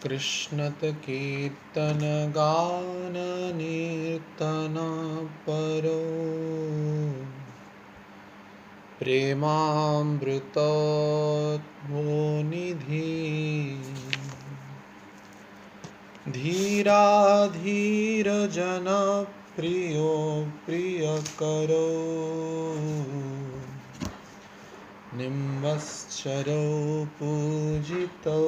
कृष्णत कीर्तन गान नीर्तन परो प्रेमामृतोद्भो निधि धीरा धीर जन प्रियो प्रियकरो निम्बश्चरो पूजितो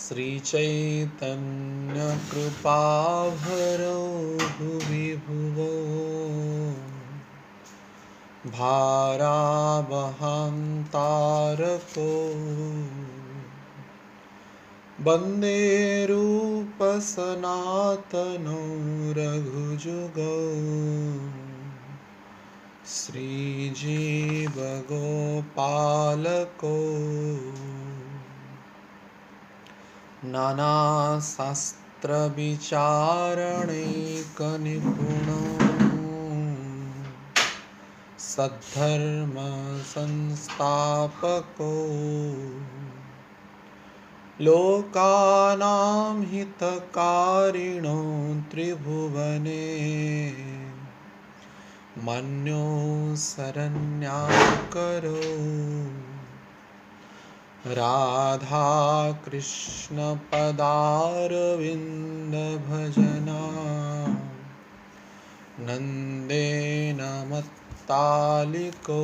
श्रीचैतन्य कृपाभरो भुवि भुवो भारावहं तारको वन्दे रूपसनातनो रघुजुगो श्रीजीवगोपालको नानाशास्त्रविचारणैकनिपुणो सद्धर्मसंस्थापको लोकानां हितकारिणो त्रिभुवने मन्यो शरण्याकरो राधाकृष्णपदारविन्दभजना नन्देन मत्तालिको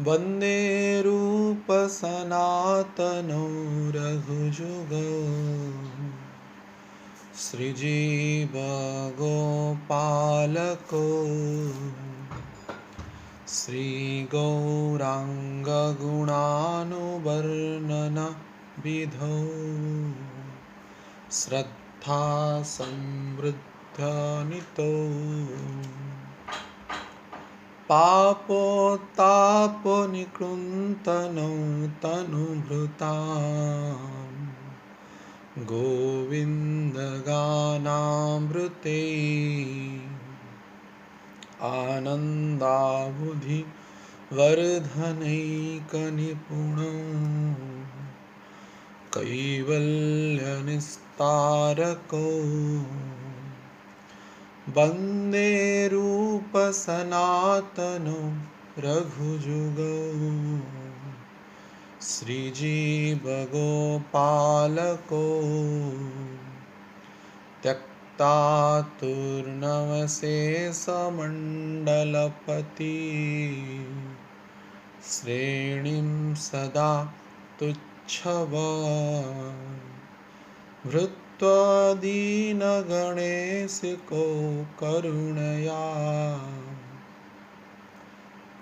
वन्दे रूपसनातनो रघुजुगो श्रीजीवगोपालको श्रीगौराङ्गगुणानुवर्णनविधौ श्रद्धासंवृद्धनितो पापोत्तापनिकृन्तनो तनुभृतां गोविन्दगानामृते आनन्दाबुधिवर्धनैकनिपुणो कैवल्यनिस्तारको वन्दे रूपसनातनो रघुजुगो श्रीजीवगोपालको त्यक्तातुर्नवशेषमण्डलपति श्रेणिं सदा तुच्छवान् भृत्वादीनगणेशको करुणया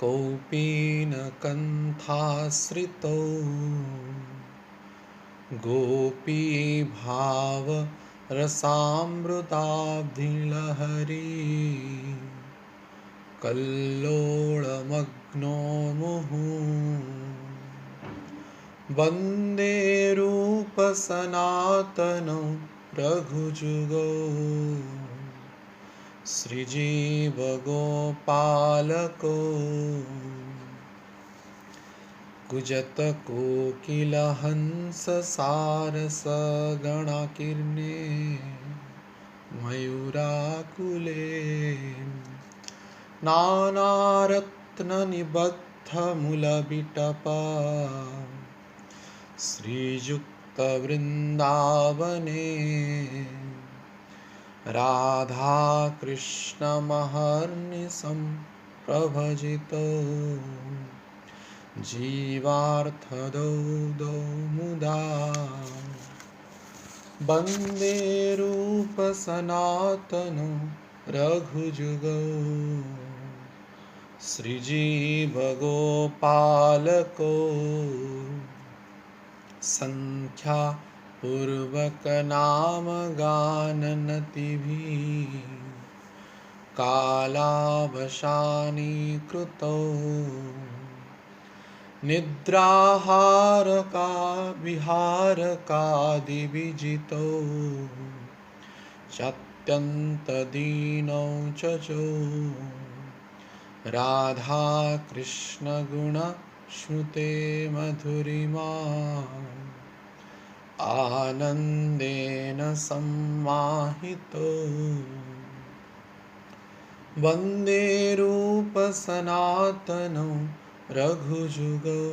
कौपीनकण्ठाश्रितो गोपीभावरसामृताब्धिलहरी कल्लोळमग्नो मुहुः वन्दे रूपसनातनो रघुजुगो श्रीजीवगोपालको कुजतकोकिलहंससारसगणकीर्णे मयूराकुले नानारत्ननिबद्धमुलबिटपा श्रीयुक्तवृन्दावने राधाकृष्णमहर्निशं प्रभजितो जीवार्थदौ मुदा वन्दे रूपसनातनो रघुजुगो श्रीजीवगोपालको संख्यापूर्वकनामगाननतिभिः कालावशानीकृतो निद्राहारका विहारकादिविजितो चत्यन्तदीनौ चचो राधाकृष्णगुण श्नुते मधुरिमा आनन्देन सम्माहितो वन्दे रूपसनातनौ रघुजुगौ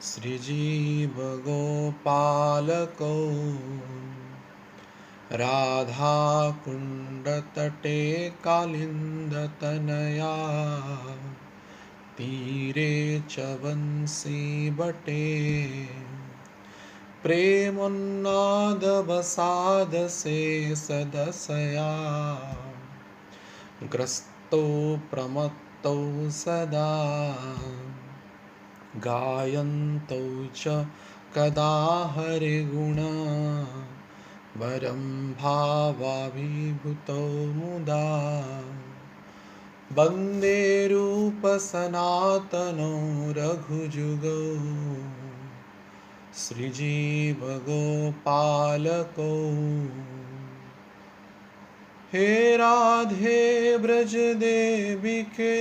श्रीजीवगोपालकौ राधाकुण्डतटे कालिन्दतनया तीरे च वंशीवटे प्रेमोन्नादवसादसे सदसया ग्रस्तौ प्रमत्तौ सदा गायन्तौ च कदा हरिगुणा वरं भावाभिभूतौ मुदा वन्दे रूपसनातनौ रघुजुगौ श्रीजीवगोपालकौ हे राधे ब्रज देविके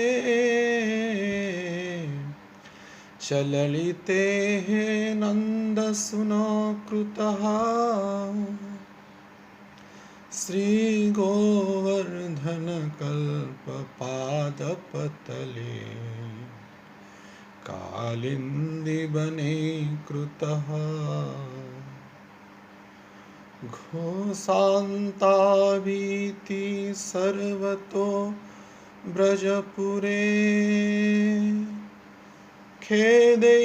चललिते हे नन्दसुनो कृतः श्रीगोवर्धनकल्पपादपतले कालिन्दीवने कृतः घोषान्ताभीति सर्वतो ब्रजपुरे खेदे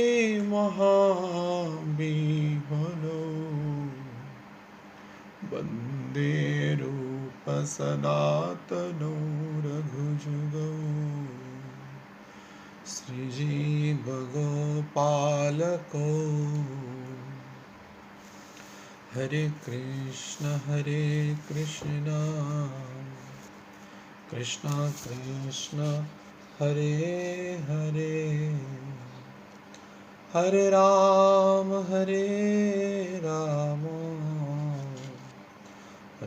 महाविह्वलो वन्दे रूपसनातनौ रघुजुगौ श्रीजीवगोपालकौ हरे कृष्ण कृष्ण कृष्ण हरे हरे हरे राम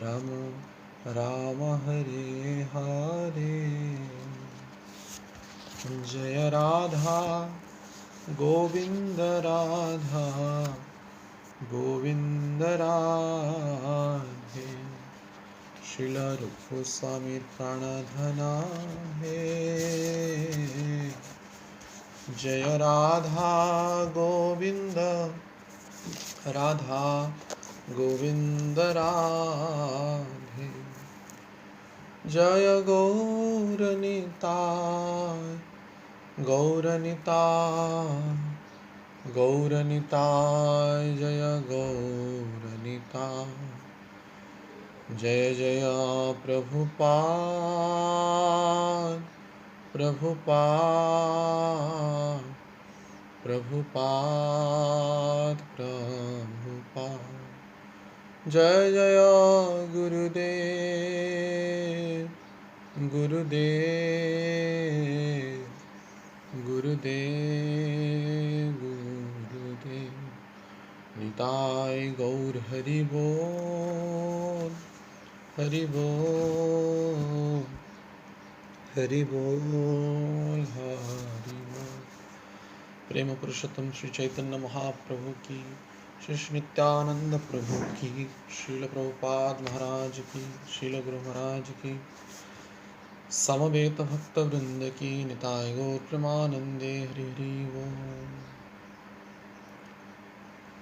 राम राम हरे हरे जय राधा गोविंद राधा गोविंद राधे श्रील रूप स्वामी प्राणधना हे जय राधा गोविंद राधे जय गौरनिताय जय गौरनिताय जय जय प्रभुपाद जय जय गुरुदेव निताय गौर हरि बोल हरि बोल हरि बोल हरि बोल। प्रेम पुरुषोत्तम श्री चैतन्य महाप्रभु की, श्री नित्यानंद प्रभु की, श्रील प्रभुपाद महाराज की, श्रील गुरु महाराज की, समवेत भक्त वृंद की, निताय गौर प्रेमानंदे हरि हरि बोल।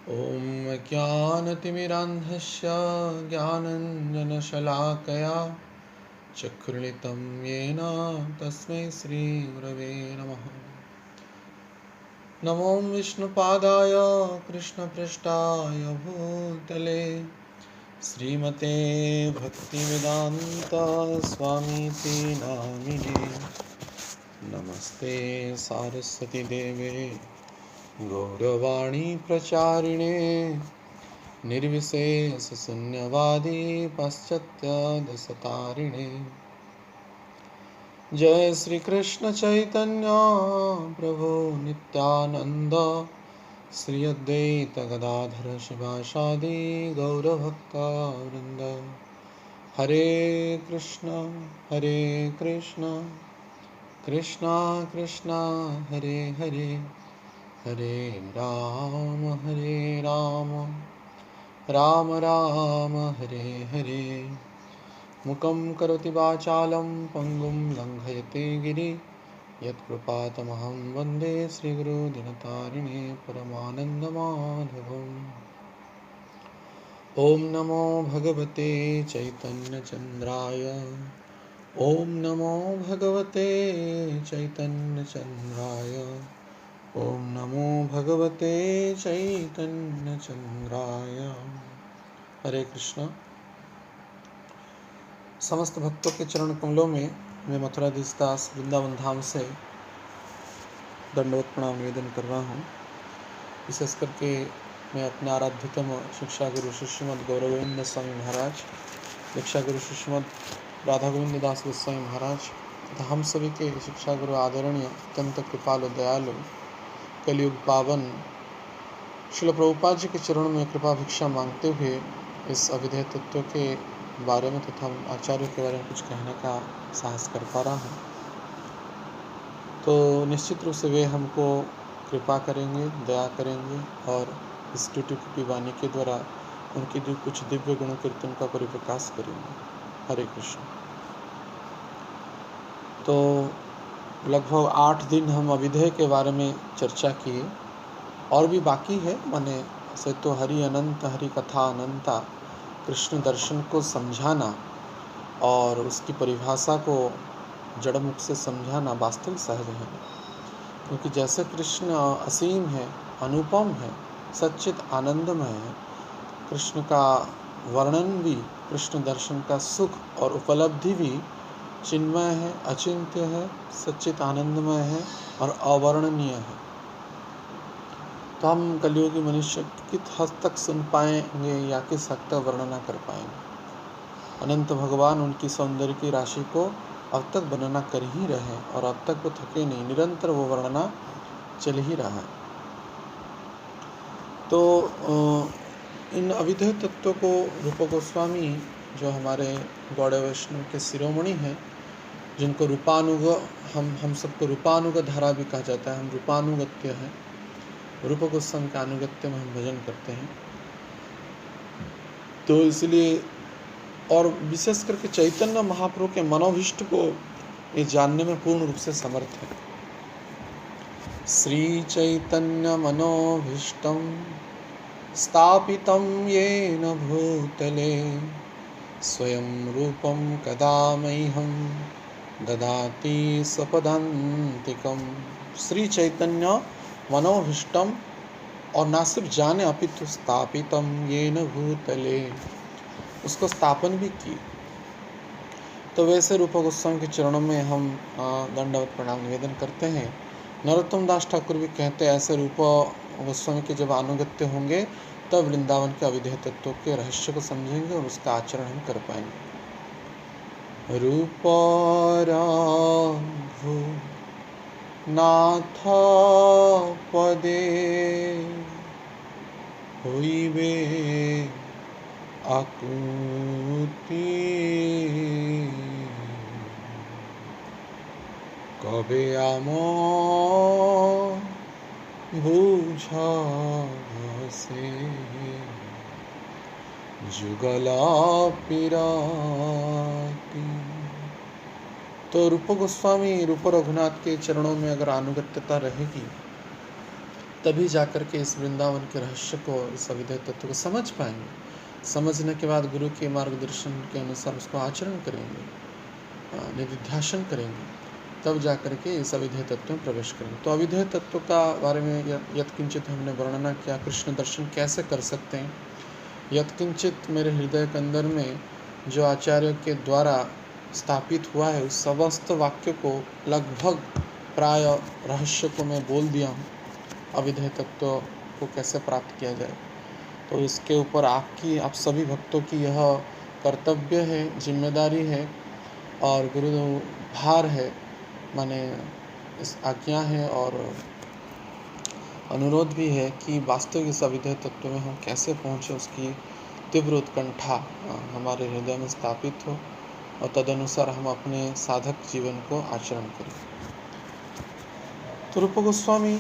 ओम ज्ञानतिमिरान्धस्य ज्ञानञ्जनशलाकया चक्षुर्लितं येन तस्मै श्रीगुरवे नमः। नमो विष्णुपादाय कृष्णपृष्ठाय भूतले श्रीमते भक्तिवेदान्त स्वामीति नामिने। नमस्ते सारस्वती देवे गौरवाणी प्रचारिणे निर्विशेष शून्यवादी पाश्चात्य देशतारिणे। जय श्री कृष्ण चैतन्य प्रभु नित्यानंद श्री अद्वैत गदाधर शिवासादि गौरभक्तवृंद। हरे कृष्ण कृष्णा कृष्णा हरे हरे हरे राम राम राम हरे हरे। मुखं करोति वाचालं पङ्गुं लङ्घयते गिरि यत्कृपातमहं वन्दे श्रीगुरुदिनतारिणे परमानन्दमाधवम्। ॐ नमो भगवते चैतन्यचन्द्राय ॐ नमो भगवते चैतन्यचन्द्राय ॐ नमो भगवते चैतन्यचन्द्राय। हरे कृष्णा। समस्त भक्तों के चरण कमलों में मैं मथुराधीश दास वृंदावन धाम से दंडवत प्रणाम निवेदन कर रहा हूँ। विशेष करके मैं अपने आराध्यतम शिक्षा गुरु श्रीमद् गौर गोविंद स्वामी महाराज, शिक्षा गुरु श्रीमद् राधा गोविंद दास गोस्वामी महाराज तथा हम सभी के शिक्षा गुरु आदरणीय अत्यंत कृपालु दयालु कलयुग पावन श्रील प्रभुपाद जी के चरणों में कृपा भिक्षा मांगते हुए इस अविधेय तत्व के बारे में तथा आचार्यों के बारे में कुछ कहने का साहस कर पा रहा हूँ, तो निश्चित रूप से वे हमको कृपा करेंगे, दया करेंगे और इस टूटी फूटी वाणी के द्वारा उनकी कुछ दिव्य गुणों कीर्तन का परिप्रकाश करेंगे। हरे कृष्ण। तो लगभग 8 दिन हम अविधेय के बारे में चर्चा किए और भी बाकी है, माने से तो हरि अनंत, हरि कथा अनंता, कृष्ण दर्शन को समझाना और उसकी परिभाषा को जड़ मुख से समझाना वास्तविक सहज है, क्योंकि जैसे कृष्ण असीम है, अनुपम है, सच्चित आनंदमय है, कृष्ण का वर्णन भी, कृष्ण दर्शन का सुख और उपलब्धि भी चिन्मय है, अचिंत्य है, सच्चित आनंदमय है और अवर्णनीय है। तो हम कलियुगी मनुष्य किस हद तक सुन पाएंगे या किस हद तक वर्णना कर पाएंगे। अनंत भगवान उनकी सौंदर्य की राशि को अब तक वर्णना कर ही रहे हैं और अब तक वो थके नहीं, निरंतर वो वर्णना चल ही रहा है। तो इन अविधेय तत्वों को रूप गोस्वामी जो हमारे गौड़ वैष्णव के शिरोमणि हैं, जिनको रूपानुग हम सबको रूपानुग धारा भी कहा जाता है, हम रूपानुगत्य हैं, रूप गोस्वामी के अनुगत्य में हम भजन करते हैं। तो इसलिए और विशेष करके चैतन्य महाप्रभु के मनोभीष्ट को ये जानने में पूर्ण रूप से समर्थ है। श्री चैतन्य मनोभीष्टम स्थापितं येन भूतले स्वयं रूपं कदा मह्यं ददाति स्वपदान्तिकम्। श्री चैतन्य मनोभीष्टम, और ना सिर्फ जाने अपितु स्थापितं येन भूतले, उसको स्थापन भी की। तो वैसे रूप गोस्वामी के चरणों में हम दंडवत प्रणाम निवेदन करते हैं। नरोत्तम दास ठाकुर भी कहते हैं ऐसे रूप गोस्वामी के जब अनुगत्य होंगे तब वृंदावन के अविधेय तत्वों के रहस्य को समझेंगे और उसका आचरण हम कर पाएंगे। रूप राघु नाथ पदे होइबे आकुति कबे आम बुझासे जुगला पिराती। तो रूप गोस्वामी रूप रघुनाथ के चरणों में अगर अनुगत्यता रहेगी तभी जाकर के इस वृंदावन के रहस्य को, इस अविधेय तत्व को समझ पाएंगे। समझने के बाद गुरु के मार्गदर्शन के अनुसार उसको आचरण करेंगे, निधिध्यासन करेंगे, तब जाकर के इस अविधेय तत्व में प्रवेश करेंगे। तो अविधेय तत्व का बारे में यत्किंचित हमने वर्णना किया। कृष्ण दर्शन कैसे कर सकते हैं, यत्किंचित मेरे हृदय के अंदर में जो आचार्य के द्वारा स्थापित हुआ है उस समस्त वाक्य को लगभग प्राय रहस्य को मैं बोल दिया हूँ। अविधेय तत्व को कैसे प्राप्त किया जाए, तो इसके ऊपर आप सभी भक्तों की यह कर्तव्य है, जिम्मेदारी है और गुरु भार है, माने इस आज्ञा है और अनुरोध भी है कि वास्तविक इस अविधेय तत्व में हम कैसे पहुँचे, उसकी तीव्र उत्कंठा हमारे हृदय में स्थापित हो और तदनुसार हम अपने साधक जीवन को आचरण करें। तो रूप गोस्वामी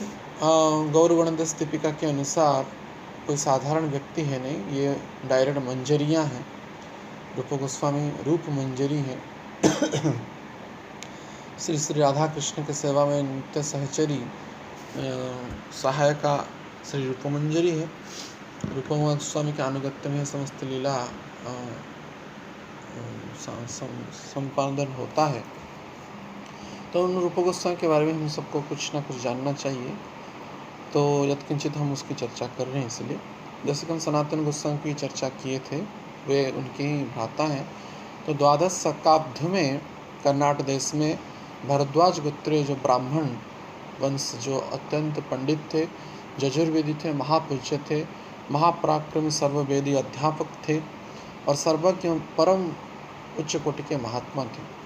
गौर गणदेश दीपिका के अनुसार कोई साधारण व्यक्ति है नहीं, ये डायरेक्ट मंजरियाँ हैं। रूप गोस्वामी रूप मंजरी है। श्री श्री राधा कृष्ण के सेवा में नित्य सहचरी सहायका श्री रूप मंजरी है। रूप गोस्वामी के अनुगत्य में समस्त लीला संपादन होता है। तो उन रूप गोस्वामी के बारे में हम सबको कुछ ना कुछ जानना चाहिए, तो यत्किंचित हम उसकी चर्चा कर रहे हैं। इसलिए जैसे कि हम सनातन गोस्वामी की चर्चा किए थे, वे उनके ही भ्राता हैं। तो द्वादश शताब्दी में कर्नाटक देश में भरद्वाज गोत्रीय जो ब्राह्मण वंश जो अत्यंत पंडित थे, यजुर्वेदी थे, महापूज्य थे, महापराक्रमी सर्ववेदी अध्यापक थे और सर्वज्ञ परम उच्च कोटि के महात्मा थे।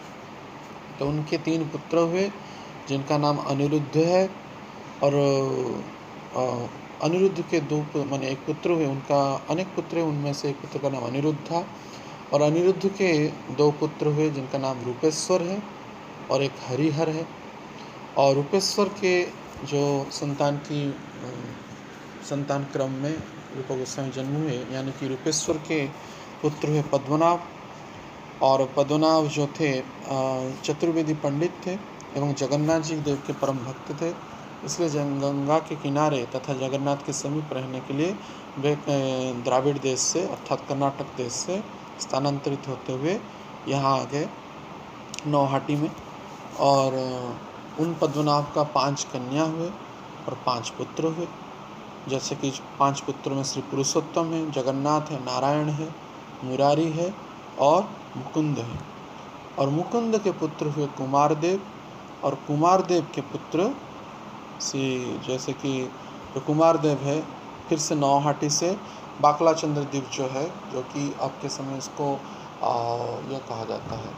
तो उनके 3 पुत्र हुए जिनका नाम अनिरुद्ध है, और अनिरुद्ध के 2 माने एक पुत्र हुए, उनका अनेक पुत्र है, उनमें से एक पुत्र का नाम अनिरुद्ध था। और अनिरुद्ध के 2 पुत्र हुए जिनका नाम रूपेश्वर है और एक हरिहर है। और रूपेश्वर के जो संतान क्रम में रूप गोस्वामी जन्म हुए, यानी कि रूपेश्वर के पुत्र हुए पद्मनाभ, और पद्मनाभ जो थे चतुर्वेदी पंडित थे एवं जगन्नाथ जी देव के परम भक्त थे। इसलिए गंगा के किनारे तथा जगन्नाथ के समीप रहने के लिए वे द्राविड़ देश से अर्थात कर्नाटक देश से स्थानांतरित होते हुए यहाँ आ गए नौहाटी में। और उन पद्मनाभ का 5 कन्या हुए और 5 पुत्र हुए। जैसे कि 5 पुत्रों में श्री पुरुषोत्तम है, जगन्नाथ है, नारायण है, मुरारी है और मुकुंद है। और मुकुंद के पुत्र हुए कुमारदेव, और कुमारदेव के पुत्र जैसे कि जो कुमारदेव है, फिर से नौहाटी से बाकला चंद्र द्वीप जो है, जो कि अब के समय इसको यह कहा जाता है,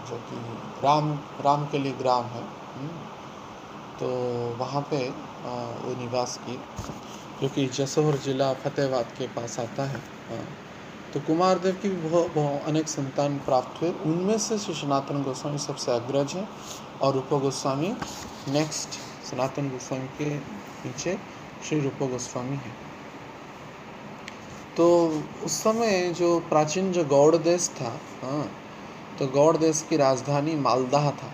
जो कि राम के लिए ग्राम है, तो वहाँ पे वो निवास की, जो कि जसोर जिला फतेहाबाद के पास आता है। तो कुमारदेव की भी बहुत अनेक संतान प्राप्त हुए। उनमें से श्री सनातन गोस्वामी सबसे अग्रज है और रूप गोस्वामी नेक्स्ट, सनातन गोस्वामी के नीचे श्री रूप गोस्वामी है। तो उस समय जो प्राचीन जो गौड़ देश था, तो गौड़ देश की राजधानी मालदा था,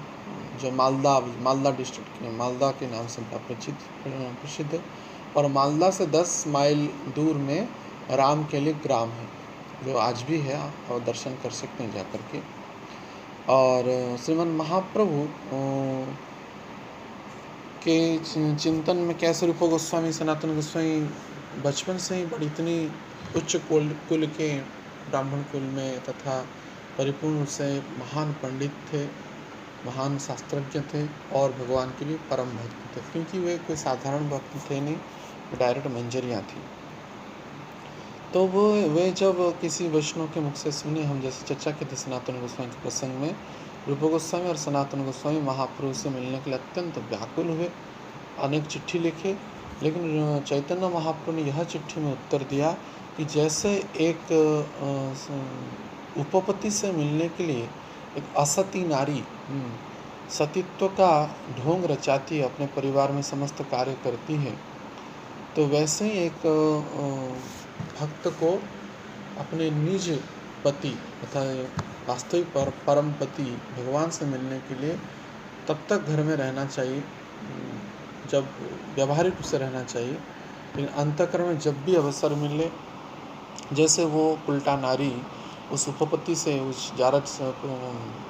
जो मालदा डिस्ट्रिक्ट के मालदा के नाम से प्रसिद्ध है। और मालदा से 10 माइल दूर में राम के लिए ग्राम है, जो आज भी है, और दर्शन कर सकते हैं जाकर के। और श्रीमन महाप्रभु के चिंतन में कैसे रूप गोस्वामी सनातन गोस्वामी बचपन से ही इतनी उच्च कुल के ब्राह्मण कुल में तथा परिपूर्ण से महान पंडित थे, महान शास्त्रज्ञ थे और भगवान के भी परम भक्त थे, क्योंकि वे कोई साधारण भक्त थे नहीं, डायरेक्ट मंजरियाँ थी। तो वे जब किसी वैष्णव के मुख से सुने, हम जैसे चर्चा के थे सनातन गोस्वामी के प्रसंग में, रूप गोस्वामी और सनातन गोस्वामी महाप्रभु से मिलने के लिए अत्यंत व्याकुल हुए, अनेक चिट्ठी लिखे। लेकिन चैतन्य महाप्रभु ने यह चिट्ठी में उत्तर दिया कि जैसे एक उपपति से मिलने के लिए एक असती नारी सतीत्व का ढोंग रचाती है, अपने परिवार में समस्त कार्य करती है, तो वैसे ही एक भक्त को अपने निज पति तथा वास्तविक परम पति भगवान से मिलने के लिए तब तक घर में रहना चाहिए, जब व्यावहारिक रूप से रहना चाहिए, लेकिन अंतःकरण में जब भी अवसर मिले, जैसे वो उल्टा नारी उस उपपति से, उस जारज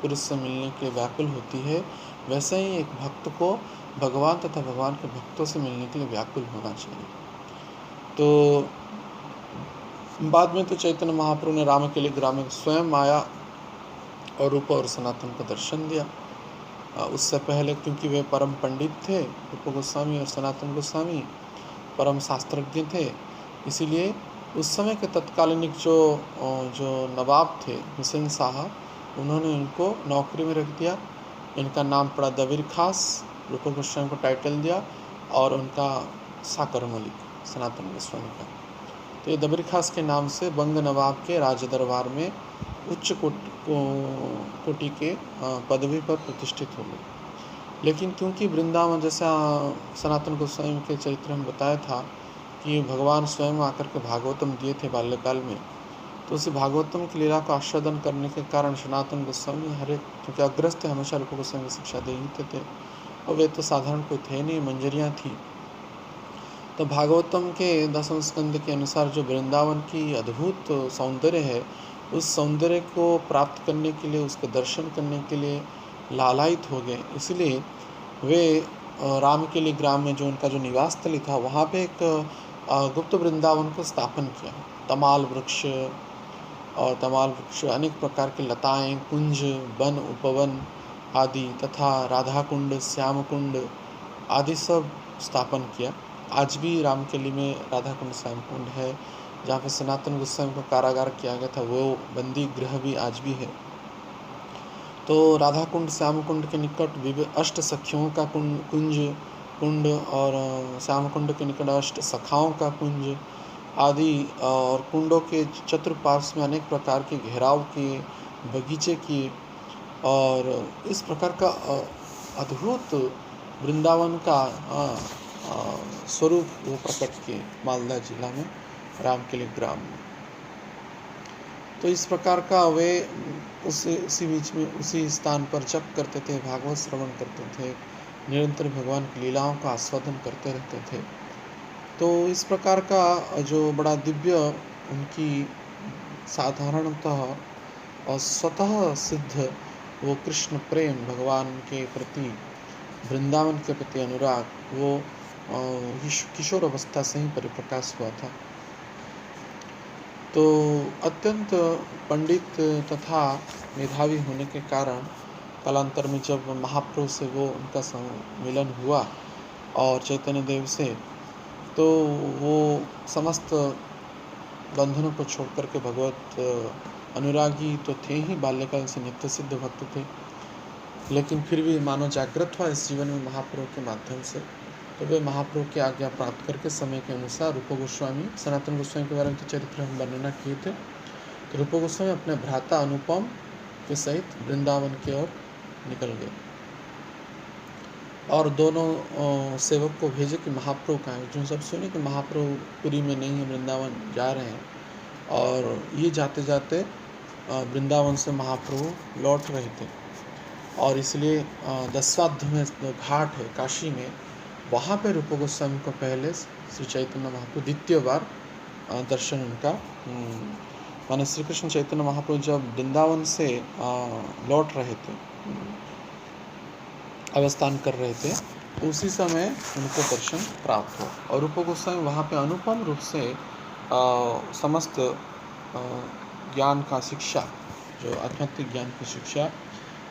पुरुष से मिलने के लिए व्याकुल होती है, वैसे ही एक भक्त को भगवान तथा भगवान के भक्तों से मिलने के लिए व्याकुल होना चाहिए। तो बाद में तो चैतन्य महाप्रभु ने राम के लिए ग्राम में स्वयं आया और रूप और सनातन का दर्शन दिया। उससे पहले क्योंकि वे परम पंडित थे, रूप गोस्वामी और सनातन गोस्वामी परम शास्त्रज्ञ थे, इसीलिए उस समय के तत्कालीन जो नवाब थे हुसैन शाह, उन्होंने उनको नौकरी में रख दिया। इनका नाम पड़ा दबीर खास, रूप गोस्वामी को टाइटल दिया, और उनका साकर मलिक सनातन गोस्वामी का। तो ये दबीर खास के नाम से बंग नवाब के राज दरबार में उच्च कोटि के पदवी पर प्रतिष्ठित हो गए। लेकिन क्योंकि वृंदावन, जैसा सनातन गोस्वामी के चरित्र में बताया था कि भगवान स्वयं आकर के भागवतम दिए थे बाल्यकाल में, तो उसी भागवतम की लीला को आस्वादन करने के कारण सनातन गोस्वामी हर एक, क्योंकि अग्रस्त थे, हमेशा रूप गोस्वामी की शिक्षा दे ही थे, और वे तो साधारण कोई थे नहीं, मंजरियाँ थी। तो भागवतम के 10वें स्कंद के अनुसार जो वृंदावन की अद्भुत सौंदर्य है, उस सौंदर्य को प्राप्त करने के लिए, उसके दर्शन करने के लिए लालायित हो गए। इसलिए वे राम के लिए ग्राम में जो उनका जो निवास स्थली था, वहाँ पे एक गुप्त वृंदावन को स्थापन किया। तमाल वृक्ष और तमाल वृक्ष, अनेक प्रकार के लताएं, कुंज, वन, उपवन आदि तथा राधा कुंड, श्याम कुंड आदि सब स्थापन किया। आज भी रामकेली में राधा कुंड, श्याम कुंड है, जहाँ पे सनातन गोस्वामी को कारागार किया गया था, वो बंदी गृह भी आज भी है। तो राधा कुंड, श्याम कुंड के निकट अष्ट सखियों का कुंड और श्याम कुंड के निकट अष्ट सखाओं का कुंज आदि, और कुंडों के चतुर्पार्श्व में अनेक प्रकार के घेराव के बगीचे किए, और इस प्रकार का अद्भुत वृंदावन का स्वरूप वो प्रकट किए मालदा जिला में रामकेली ग्राम में। तो इस प्रकार का वे उसी बीच में उसी स्थान पर जप करते थे, भागवत श्रवण करते थे, निरंतर भगवान की लीलाओं का आस्वादन करते रहते थे। तो इस प्रकार का जो बड़ा दिव्य उनकी साधारणतः और स्वतः सिद्ध वो कृष्ण प्रेम, भगवान के प्रति, वृंदावन के प्रति अनुराग, वो किशोर अवस्था से ही परिप्रकाश हुआ था। तो अत्यंत पंडित तथा मेधावी होने के कारण कालांतर में जब महाप्रभु से वो उनका मिलन हुआ और चैतन्य देव से, तो वो समस्त बंधनों को छोड़ करके भगवत अनुरागी तो थे ही, बाल्यकाल से नित्य सिद्ध भक्त थे, लेकिन फिर भी मानो जागृत हुआ इस जीवन में महाप्रभु के माध्यम से। तो वे महाप्रभु की आज्ञा प्राप्त करके समय के अनुसार रूप गोस्वामी, सनातन गोस्वामी के बारे में तो चरित्र हम वर्णना किए थे, तो रूप गोस्वामी अपने भ्राता अनुपम के सहित वृंदावन की ओर निकल गए और दोनों सेवक को भेजे कि महाप्रभु कहाँ है। जो सब सुने कि महाप्रभु पुरी में नहीं है, वृंदावन जा रहे हैं, और ये जाते जाते वृंदावन से महाप्रभु लौट रहे थे, और इसलिए दशाश्वमेध घाट है काशी में, वहाँ पे रूप गोस्वामी को पहले श्री चैतन्य महाप्रभु द्वितीय बार दर्शन उनका, माने श्री कृष्ण चैतन्य महाप्रभु जब वृंदावन से लौट रहे थे, अवस्थान कर रहे थे, उसी समय उनको दर्शन प्राप्त हुआ। और रूप गोस्वामी वहाँ पे अनुपम रूप से समस्त ज्ञान का शिक्षा, जो आध्यात्मिक ज्ञान की शिक्षा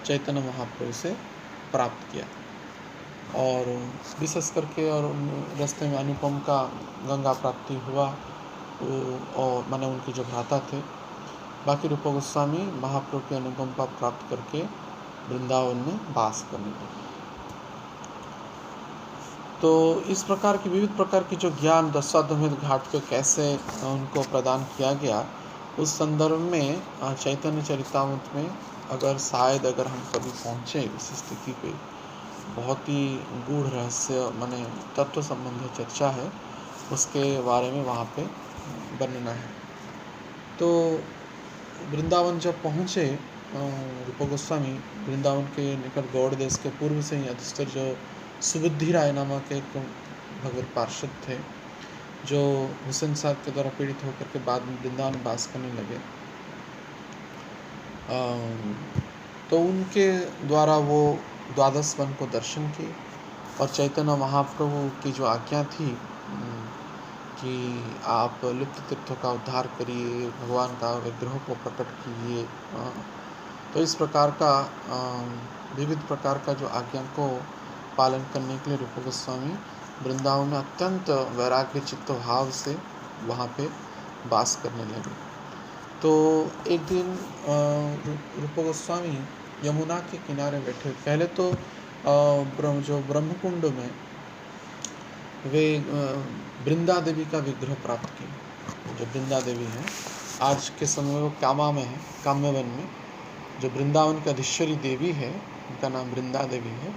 चैतन्य महाप्रभु से प्राप्त किया। और विशेष करके और रास्ते में अनुपम का गंगा प्राप्ति हुआ, और माने उनके जो भ्राता थे। बाकी रूप गोस्वामी महाप्रभु के अनुपम का प्राप्त करके वृंदावन में वास करने लगे। तो इस प्रकार की विविध प्रकार की जो ज्ञान दशाश्वमेध घाट पे कैसे उनको प्रदान किया गया, उस संदर्भ में चैतन्य चरितामृत में अगर हम कभी पहुँचे इस स्थिति पे, बहुत ही गूढ़ रहस्य माने तत्व संबंधी चर्चा है, उसके बारे में वहाँ पे वर्णना है। तो वृंदावन जब पहुँचे रूप गोस्वामी, वृंदावन के निकट गौड़ देश के पूर्व से ही अधिष्ठित जो सुबुद्धि राय नामक एक भगवत पार्षद थे, जो हुसैन साहब के द्वारा पीड़ित होकर के बाद में वृंदावन वास करने लगे, तो उनके द्वारा वो द्वादश वन को दर्शन किए, और चैतन्य महाप्रभु की जो आज्ञा थी कि आप लुप्त तीर्थों का उद्धार करिए, भगवान का विग्रह को प्रकट कीजिए, तो इस प्रकार का विविध प्रकार का जो आज्ञा को पालन करने के लिए रूप गोस्वामी वृंदावन में अत्यंत वैराग्य चित्त भाव से वहाँ पे वास करने लगे। तो एक दिन रूप गोस्वामी यमुना के किनारे बैठे। पहले तो जो ब्रह्मकुंड में वे वृंदा देवी का विग्रह प्राप्त किए। जो वृंदा देवी है, आज के समय में वो कामा में है, काम्यवन में, जो वृंदावन की अधीश्वरी देवी है, उनका नाम वृंदा देवी है।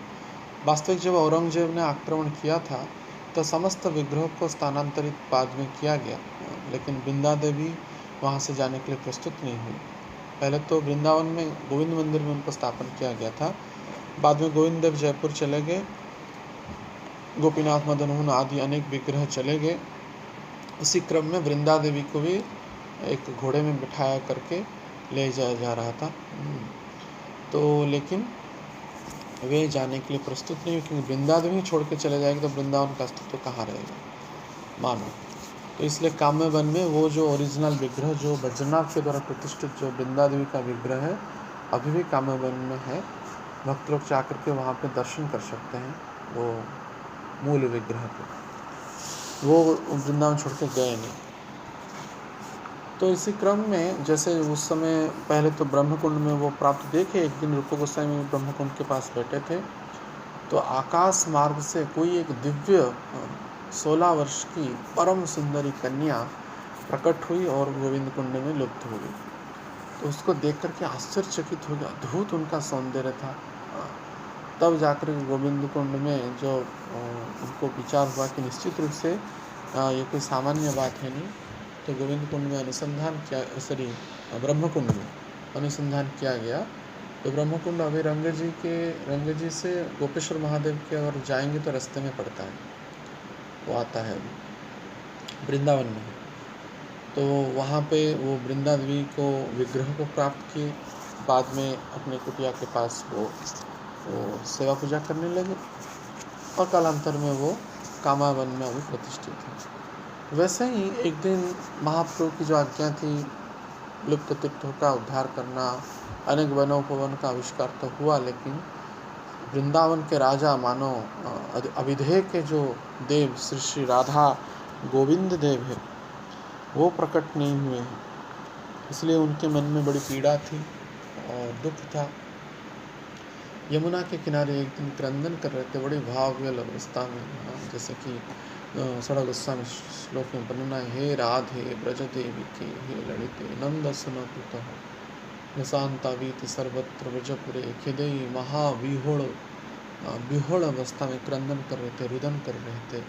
वास्तविक जब औरंगजेब ने आक्रमण किया था तो समस्त विग्रह को स्थानांतरित बाद में किया गया, लेकिन वृंदा देवी वहाँ से जाने के लिए प्रस्तुत नहीं हुई। पहले तो वृंदावन में गोविंद मंदिर में उनको स्थापन किया गया था, बाद में गोविंद देव जयपुर चले गए, गोपीनाथ मदन मोहन आदि अनेक विग्रह चले गए। उसी क्रम में वृंदा देवी को भी एक घोड़े में बिठाया करके ले जाया जा रहा था। तो लेकिन वे जाने के लिए प्रस्तुत नहीं, क्योंकि वृंदा देवी छोड़ के चले जाएगी तो वृंदावन का अस्तित्व कहाँ रहेगा मानो। तो इसलिए काम्य वन में वो जो ओरिजिनल विग्रह जो बद्रीनाथ के द्वारा प्रतिष्ठित जो वृंदा देवी का विग्रह है अभी भी काम्य वन में है। भक्त लोग जाकर के वहाँ पे दर्शन कर सकते हैं वो मूल विग्रह को, वो वृंदावन छोड़ के गए नहीं। तो इसी क्रम में जैसे उस समय पहले तो ब्रह्मकुंड में वो प्राप्त देखे, एक दिन रूप गोस्वामी ब्रह्मकुंड के पास बैठे थे तो आकाश मार्ग से कोई एक दिव्य 16 वर्ष की परम सुंदरी कन्या प्रकट हुई और गोविंद कुंड में लुप्त हो गई। तो उसको देख करके आश्चर्यचकित हो गया, अद्भुत उनका सौंदर्य था। तब जाकर गोविंद कुंड में जो उनको विचार हुआ कि निश्चित रूप से ये कोई सामान्य बात है नहीं। तो गोविंद कुंड में अनुसंधान किया, ब्रह्म कुंड में अनुसंधान किया गया। तो ब्रह्म कुंड अभी रंग जी से गोपेश्वर महादेव के अगर जाएंगे तो रास्ते में पड़ता है, वो आता है अभी वृंदावन में। तो वहाँ पे वो वृंदा देवी को विग्रह को प्राप्त किए, बाद में अपने कुटिया के पास वो सेवा पूजा करने लगे और कालांतर में वो कामावन में अभी प्रतिष्ठित है। वैसे ही एक दिन महाप्रभु की जो आज्ञा थी लुप्त तीर्थों का उद्धार करना, अनेक वनोपवन का आविष्कार तो हुआ, लेकिन वृंदावन के राजा मानो अविधेय के जो देव श्री राधा गोविंद देव है वो प्रकट नहीं हुए हैं। इसलिए उनके मन में बड़ी पीड़ा थी और दुख था। यमुना के किनारे एक दिन क्रंदन कर रहे थे बड़ी भावव्यल अवस्था में, जैसे कि षड़ा गोस्वामी श्लोक में वर्णना है, हे राधे ब्रज देवी के हे ललिते नंद सुन पुत निशांतावीत सर्वत्र ब्रजपुरे खिदई महाविहोड़ विहोड़ अवस्था में क्रंदन कर रहे थे, रुदन कर रहे थे।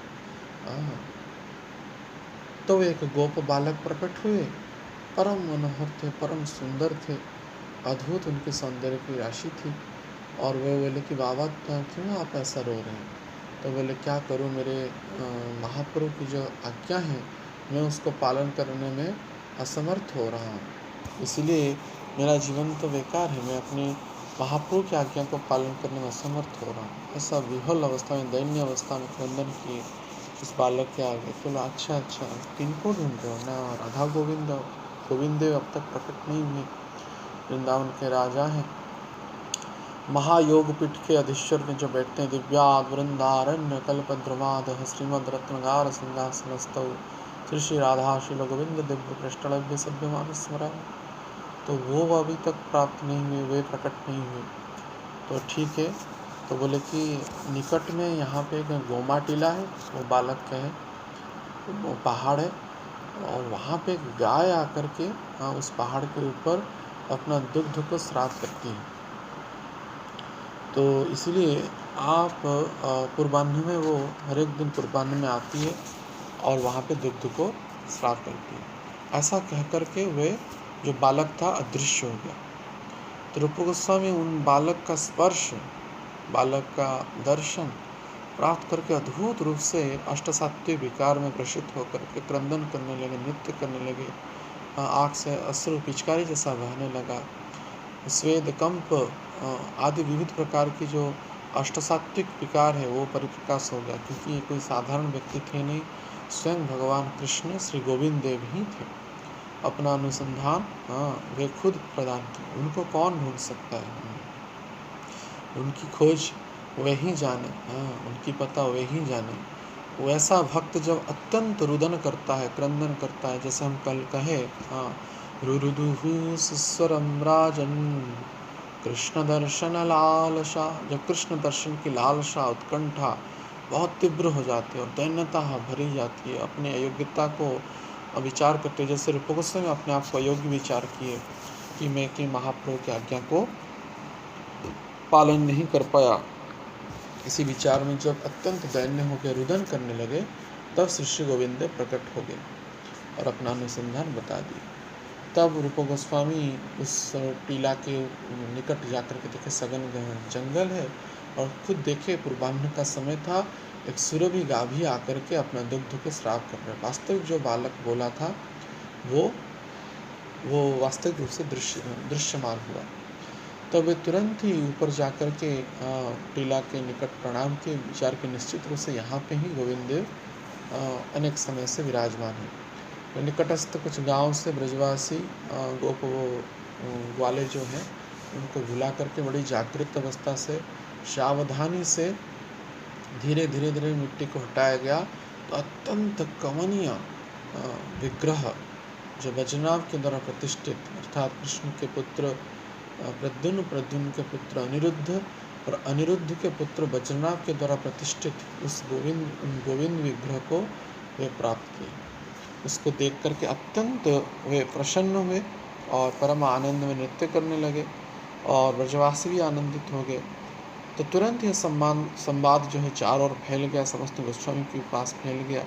तो एक गोप बालक प्रकट हुए, परम मनोहर थे, परम सुंदर थे, अद्भुत उनके सौंदर्य की राशि थी। और वे बोले कि बाबा क्यों आप ऐसा रो रहे हैं? तो बोले क्या करूं, मेरे महाप्रभु की जो आज्ञा है मैं उसको पालन करने में असमर्थ हो रहा हूं, इसलिए मेरा जीवन तो बेकार है, मैं अपनी महाप्रभु की आज्ञा को पालन करने में असमर्थ हो रहा हूँ। ऐसा विहल अवस्था में दैन्य अवस्था में क्रंदन किए उस बालक के आगे। तो अच्छा किनको ढूंढ रहे हो ना? राधा गोविंद देव अब तक प्रकट नहीं हुए, वृंदावन के राजा हैं। महायोग पीठ के अधीश्वर में जो बैठते हैं, दिव्याद वृंदारण्य कल्पद्रुमाद श्रीमद रत्नगार सिंहासनस्तौ श्री श्री राधा श्रील गोविंद दिव्य पृष्ठलभ्य सभ्यमान स्मरण। तो वो अभी तक प्राप्त नहीं हुए, वे प्रकट नहीं हुए। तो ठीक है, तो बोले कि निकट में यहाँ पे एक गोमा टीला है, वो बालक का है, वो पहाड़ है और वहाँ पे गाय आकर के उस पहाड़ के ऊपर अपना दुग्ध को श्राद्ध करती है। तो इसलिए आप पूर्वाह्न में वो हर एक दिन पूर्वाह्न में आती है और वहाँ पे दुग्ध को श्राद्ध करती है। ऐसा कह करके वे जो बालक था अदृश्य हो गया। तो रूप गोस्वामी उन बालक का स्पर्श, बालक का दर्शन प्राप्त करके अद्भुत रूप से अष्टसात्विक विकार में प्रसिद्ध होकर के क्रंदन करने लगे, नृत्य करने लगे, आँख से अश्रु पिचकारी जैसा बहने लगा, स्वेद कंप आदि विविध प्रकार की जो अष्टसात्विक विकार है वो परिप्रकाश हो गया, क्योंकि ये कोई साधारण व्यक्ति थे नहीं, स्वयं भगवान कृष्ण श्री गोविंद देव ही थे। अपना अनुसंधान वे खुद प्रदान किए, उनको कौन ढूंढ सकता है? उनकी खोज वे ही जाने, उनकी पता वे ही जाने। वैसा भक्त जब अत्यंत रुदन करता है, क्रंदन करता है, जैसे हम कल कहे रुरुदुहु सुस्वरम राजन कृष्ण दर्शन लालसा, जब कृष्ण दर्शन की लालसा उत्कंठा बहुत तीव्र हो जाती है और दैन्यता भरी जाती है, अपने अयोग्यता को विचार करते, जैसे रूप गोस्वामी अपने आप को अयोग्य विचार किए कि मैं कि महाप्रभु की आज्ञा को पालन नहीं कर पाया, इसी विचार में जब अत्यंत दैन्य होकर रुदन करने लगे, तब श्री गोविंद प्रकट हो गए और अपना अनुसंधान बता दिए। तब रूप गोस्वामी उस टीला के निकट जाकर के देखे सघन जंगल है, और खुद देखे पूर्वाह्न का समय था, एक सुरभि गाभी आकर के अपना दुग्ध को श्राप कर रहा है। वास्तविक जो बालक बोला था वो वास्तविक रूप से दृश्यमान हुआ। तब वे तुरंत ही ऊपर जाकर के टीला के निकट प्रणाम के विचार के निश्चित रूप से यहाँ पे ही गोविंद देव अनेक समय से विराजमान है। निकटस्थ कुछ गांव से ब्रजवासी गोप ग्वाले जो हैं, उनको भुला करके बड़ी जागृत अवस्था से सावधानी से धीरे धीरे धीरे मिट्टी को हटाया गया। तो अत्यंत कमनीय विग्रह जो वज्रनाभ के द्वारा प्रतिष्ठित, अर्थात कृष्ण के पुत्र प्रद्युम्न, प्रद्युम्न के पुत्र अनिरुद्ध और अनिरुद्ध के पुत्र वज्रनाभ के द्वारा प्रतिष्ठित उस गोविंद विग्रह को वे प्राप्त किए। उसको देख करके अत्यंत वे प्रसन्न हुए और परम आनंद में नृत्य करने लगे, और ब्रजवासी भी आनंदित हो गए। तो तुरंत यह संवाद जो है चारों ओर फैल गया, समस्त गोस्वामी के पास फैल गया,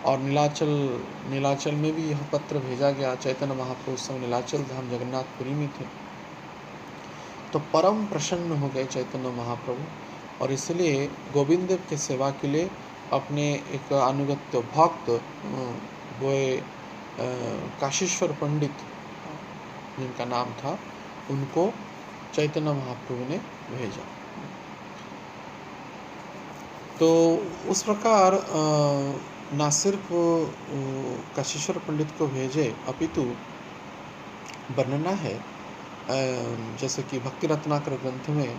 और नीलाचल में भी यह पत्र भेजा गया। चैतन्य महाप्रभु उस समय नीलाचल धाम जगन्नाथपुरी में थे। तो परम प्रसन्न हो गए चैतन्य महाप्रभु, और इसलिए गोविंद देव के सेवा के लिए अपने एक अनुगत्य भक्त वो काशीश्वर पंडित जिनका नाम था, उनको चैतन्य महाप्रभु ने भेजा। तो उस प्रकार न सिर्फ काशीश्वर पंडित को भेजे, अपितु वर्णना है जैसे कि भक्ति रत्नाकर ग्रंथ में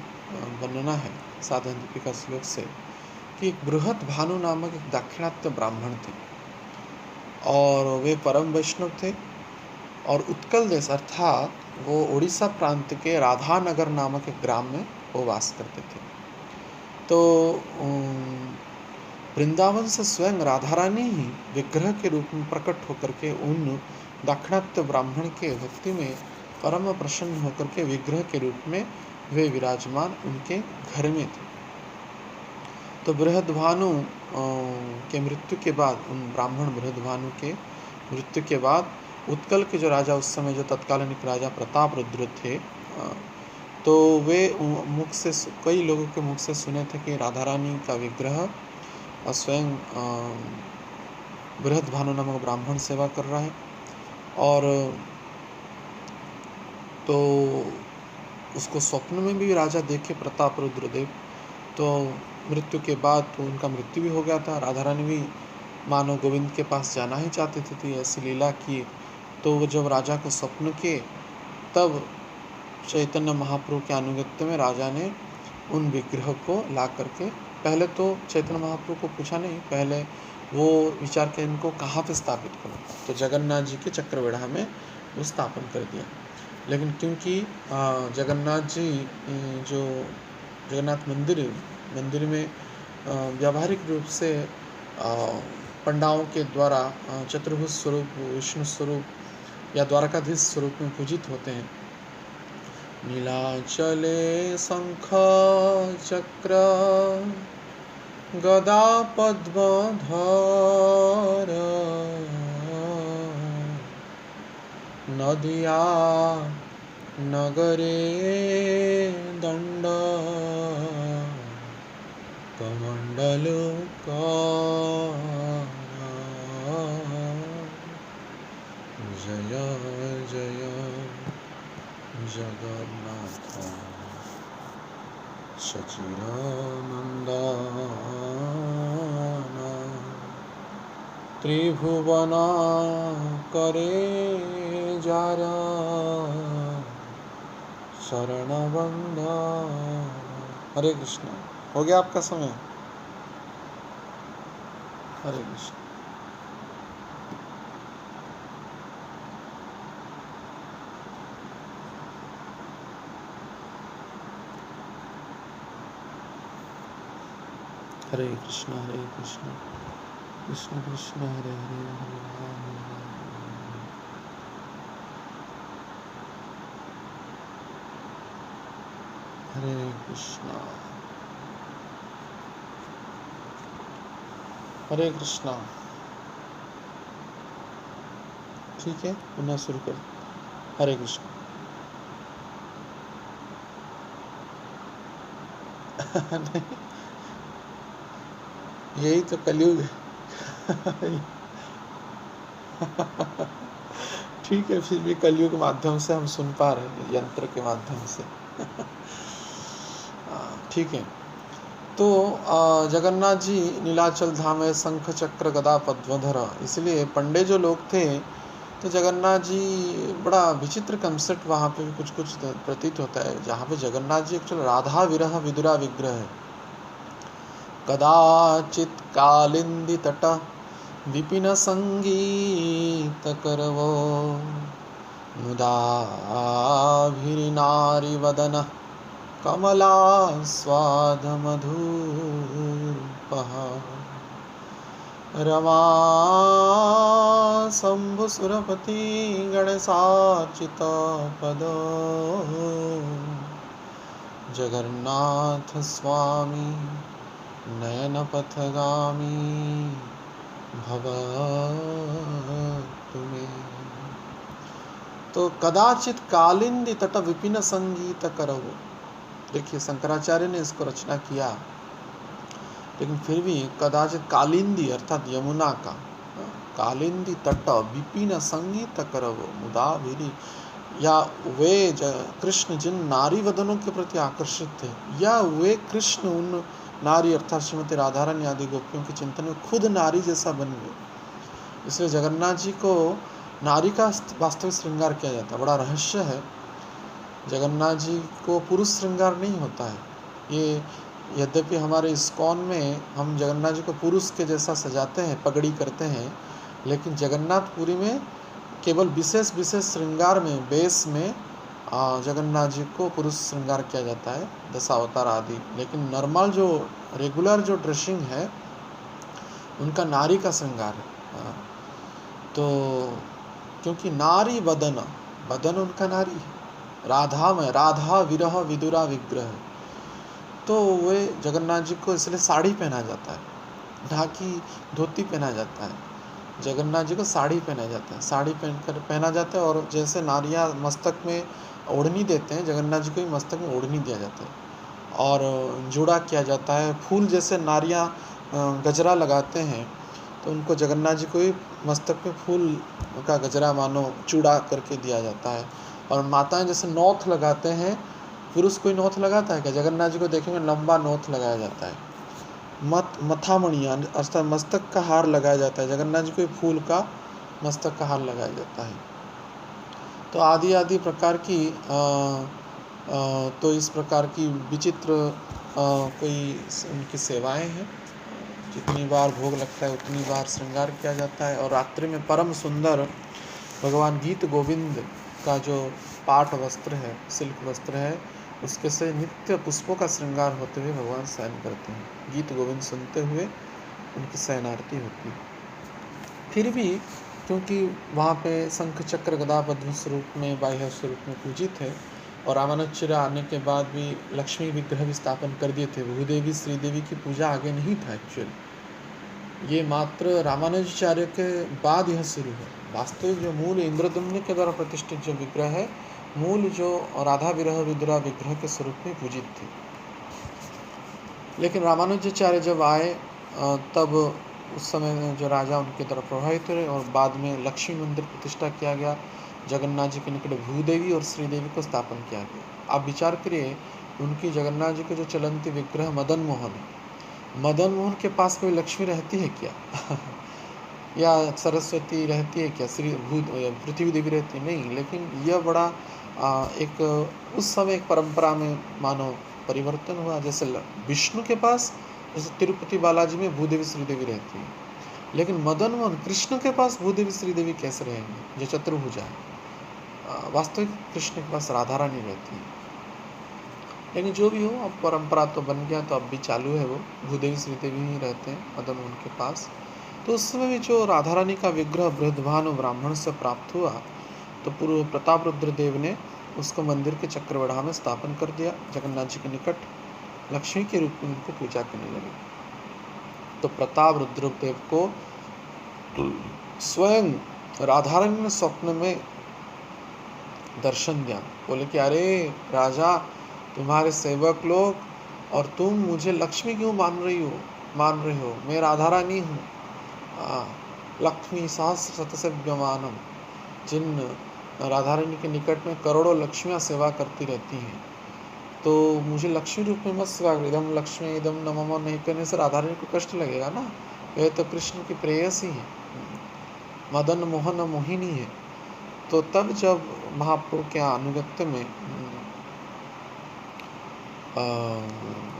वर्णना है साधन दीपिका श्लोक से, कि एक बृहत भानु नामक एक दाक्षिणात्य ब्राह्मण थे, और वे परम वैष्णव थे, और उत्कल देश अर्थात वो उड़ीसा प्रांत के राधानगर नामक एक ग्राम में वो वास करते थे। तो वृंदावन से स्वयं राधा रानी ही विग्रह के रूप में प्रकट होकर के उन दाक्षिणात्य ब्राह्मण के भक्ति में परम प्रसन्न होकर के विग्रह के रूप में वे विराजमान उनके घर में थे। तो बृहद्भानु के मृत्यु के बाद, उन ब्राह्मण बृहद्भानु के मृत्यु के बाद, उत्कल के जो राजा उस समय जो तत्कालीन राजा प्रताप रुद्र थे, तो वे मुख से कई लोगों के मुख से सुने थे कि राधा रानी का विग्रह और स्वयं बृहद्भानु नामक ब्राह्मण सेवा कर रहा है। और तो उसको स्वप्न में भी राजा देखे प्रताप रुद्रदेव। तो मृत्यु के बाद तो उनका मृत्यु भी हो गया था। राधा रानी भी मानो गोविंद के पास जाना ही चाहती थी, ऐसी लीला की। तो वो जब राजा को स्वप्न किए, तब चैतन्य महाप्रभु के अनुगत्य में राजा ने उन विग्रह को ला करके, पहले तो चैतन्य महाप्रभु को पूछा नहीं, पहले वो विचार के इनको कहाँ पे स्थापित करो, तो जगन्नाथ जी के चक्रवेढ़ा में वो स्थापन कर दिया। लेकिन क्योंकि जगन्नाथ जी जो जगन्नाथ मंदिर में व्यावहारिक रूप से पंडाओं के द्वारा चतुर्भुज स्वरूप, विष्णु स्वरूप या द्वारकाधीश स्वरूप में पूजित होते हैं। नीलाचले शंख चक्र गदा पद्मधर नदिया नगरे दंड कमंडलो जय जय जगन्नाथ सचिदानंद त्रिभुवना करे जारा शरणबंध। हरे कृष्ण। हो गया आपका समय? हरे कृष्ण। हरे कृष्ण कृष्ण कृष्ण हरे हरे हरे राम हरे कृष्ण। हरे कृष्णा। ठीक है, पुनः शुरू कर। हरे कृष्ण। नहीं, यही तो कलयुग है। ठीक है, फिर भी कलयुग के माध्यम से हम सुन पा रहे हैं, यंत्र के माध्यम से। ठीक है। तो जगन्नाथ जी नीलाचल धाम है, शंख चक्र गदा पद्मधर। इसलिए पंडे जो लोग थे, तो जगन्नाथ जी बड़ा विचित्र कंसेप्ट वहाँ पे भी कुछ कुछ प्रतीत होता है, जहाँ पे जगन्नाथ जी एक्चुअल राधा विरह विदुरा विग्रह है। कदाचित कालिंदी तट विपिन संगीत करवो मुदाभिनारी वदन कमला स्वाद मधुपः रमा शंभुसुरपति गणेशाचित पद जगन्नाथ स्वामी नयन पथगामी भव तुम्हें। तो कदाचित कालिंदी तट विपिन संगीत करवो। देखिए, शंकराचार्य ने इसको रचना किया, लेकिन फिर भी कदाचित कालिंदी अर्थात यमुना का कालिंदी तट विपिन संगीत करवो मुदाभिरी, या वे कृष्ण जिन नारी वदनों के प्रति आकर्षित थे, या वे कृष्ण उन नारी अर्थात श्रीमती राधा रानी आदि गोपियों के चिंतन में खुद नारी जैसा बन गए। इसलिए जगन्नाथ जी को नारी का वास्तविक श्रृंगार किया जाता है। बड़ा रहस्य है, जगन्नाथ जी को पुरुष श्रृंगार नहीं होता है। ये यद्यपि हमारे इस्कॉन में हम जगन्नाथ जी को पुरुष के जैसा सजाते हैं, पगड़ी करते हैं, लेकिन जगन्नाथपुरी में केवल विशेष विशेष श्रृंगार में, बेस में जगन्नाथ जी को पुरुष श्रृंगार किया जाता है, दशावतार आदि। लेकिन नॉर्मल जो रेगुलर जो ड्रेसिंग है, उनका नारी का श्रृंगार है। तो क्योंकि नारी वदन, वदन उनका नारी है, राधा में राधा विरह विदुरा विग्रह, तो वे जगन्नाथ जी को इसलिए साड़ी पहना जाता है, ढाकी धोती पहना जाता है। जगन्नाथ जी को साड़ी पहना जाता है, साड़ी पहना जाता है। और जैसे नारियाँ मस्तक में ओढ़नी देते हैं, जगन्नाथ जी को भी मस्तक में ओढ़नी दिया जाता है और जूड़ा किया जाता है। फूल जैसे नारियाँ गजरा लगाते हैं, तो उनको जगन्नाथ जी को भी मस्तक पे फूल का गजरा मानो चूड़ा करके दिया जाता है। और माताएं जैसे नौथ लगाते हैं, पुरुष कोई नौथ लगाता है क्या? जगन्नाथ जी को देखेंगे लंबा नौथ लगाया जाता है। मथामणियाँ अर्थात मस्तक का हार लगाया जाता है, जगन्नाथ जी को फूल का मस्तक का हार लगाया जाता है। तो आदि आदि प्रकार की तो इस प्रकार की विचित्र कोई उनकी सेवाएं हैं। जितनी बार भोग लगता है उतनी बार श्रृंगार किया जाता है। और रात्रि में परम सुंदर भगवान गीत गोविंद का जो पाठ वस्त्र है, सिल्क वस्त्र है, उसके से नित्य पुष्पों का श्रृंगार होते हुए भगवान शयन करते हैं। गीत गोविंद सुनते हुए उनकी शयन आरती होती है। फिर भी क्योंकि वहाँ पे शंख चक्र गदा पद्म स्वरूप में, बाह्य स्वरूप में पूजित है, और रामानुजाचार्य आने के बाद भी लक्ष्मी विग्रह भी स्थापन कर दिए थे। भूदेवी श्रीदेवी की पूजा आगे नहीं था एक्चुअली, ये मात्र रामानुजाचार्य के बाद यह शुरू है। वास्तविक जो मूल इंद्रदम्न के द्वारा प्रतिष्ठित जो विग्रह है, मूल जो राधा विरह विदुरा विग्रह के स्वरूप में पूजित थी। लेकिन रामानुजाचार्य जब आए तब उस समय जो राजा उनके द्वारा प्रभावित हुए, और बाद में लक्ष्मी मंदिर प्रतिष्ठा किया गया। जगन्नाथ जी के निकट भूदेवी और श्रीदेवी को स्थापन किया गया। आप विचार करिए, उनकी जगन्नाथ जी के जो चलंती विग्रह मदन मोहन है, मदन मोहन के पास कोई लक्ष्मी रहती है क्या? या सरस्वती रहती है क्या? श्री पृथ्वी देवी रहती है? नहीं। लेकिन यह बड़ा एक उस समय एक परंपरा में मानो परिवर्तन हुआ। जैसे विष्णु के पास, जैसे तिरुपति बालाजी में भूदेवी श्रीदेवी रहती है, लेकिन मदन मोहन कृष्ण के पास भूदेवी श्रीदेवी कैसे रहेंगे, जो चतुर्भुजा है? वास्तविक कृष्ण के पास राधा रानी रहती है। लेकिन जो भी हो, अब परंपरा तो बन गया, तो अब भी चालू है, वो भूदेवी श्रीदेवी ही रहते हैं मदन मोहन के पास। तो उस समय भी जो राधा रानी का विग्रह बृहद्भानु ब्राह्मण से प्राप्त हुआ, तो पूर्व प्रताप रुद्र देव ने उसको मंदिर के चक्रवड़ा में स्थापन कर दिया। जगन्नाथ जी के निकट लक्ष्मी के रूप में उनको पूजा करने लगे। तो प्रताप रुद्रदेव को स्वयं राधा रानी ने स्वप्न में दर्शन दिया। बोले कि अरे राजा, तुम्हारे सेवक लोग और तुम मुझे लक्ष्मी क्यों मान रहे हो? मैं राधा रानी हूँ। लक्ष्मी सहस्र शतसेव्यमानम, जिन राधा रानी के निकट में करोड़ों लक्ष्मियाँ सेवा करती रहती हैं, तो मुझे लक्ष्मी रूप में मत सेवा कर। इदम लक्ष्मी इदम नमः नहीं करने से राधा रानी को कष्ट लगेगा ना। यह तो कृष्ण की प्रेयसी है, मदन मोहन मोहिनी है। तो तब जब महाप्रभु के अनुगत्य में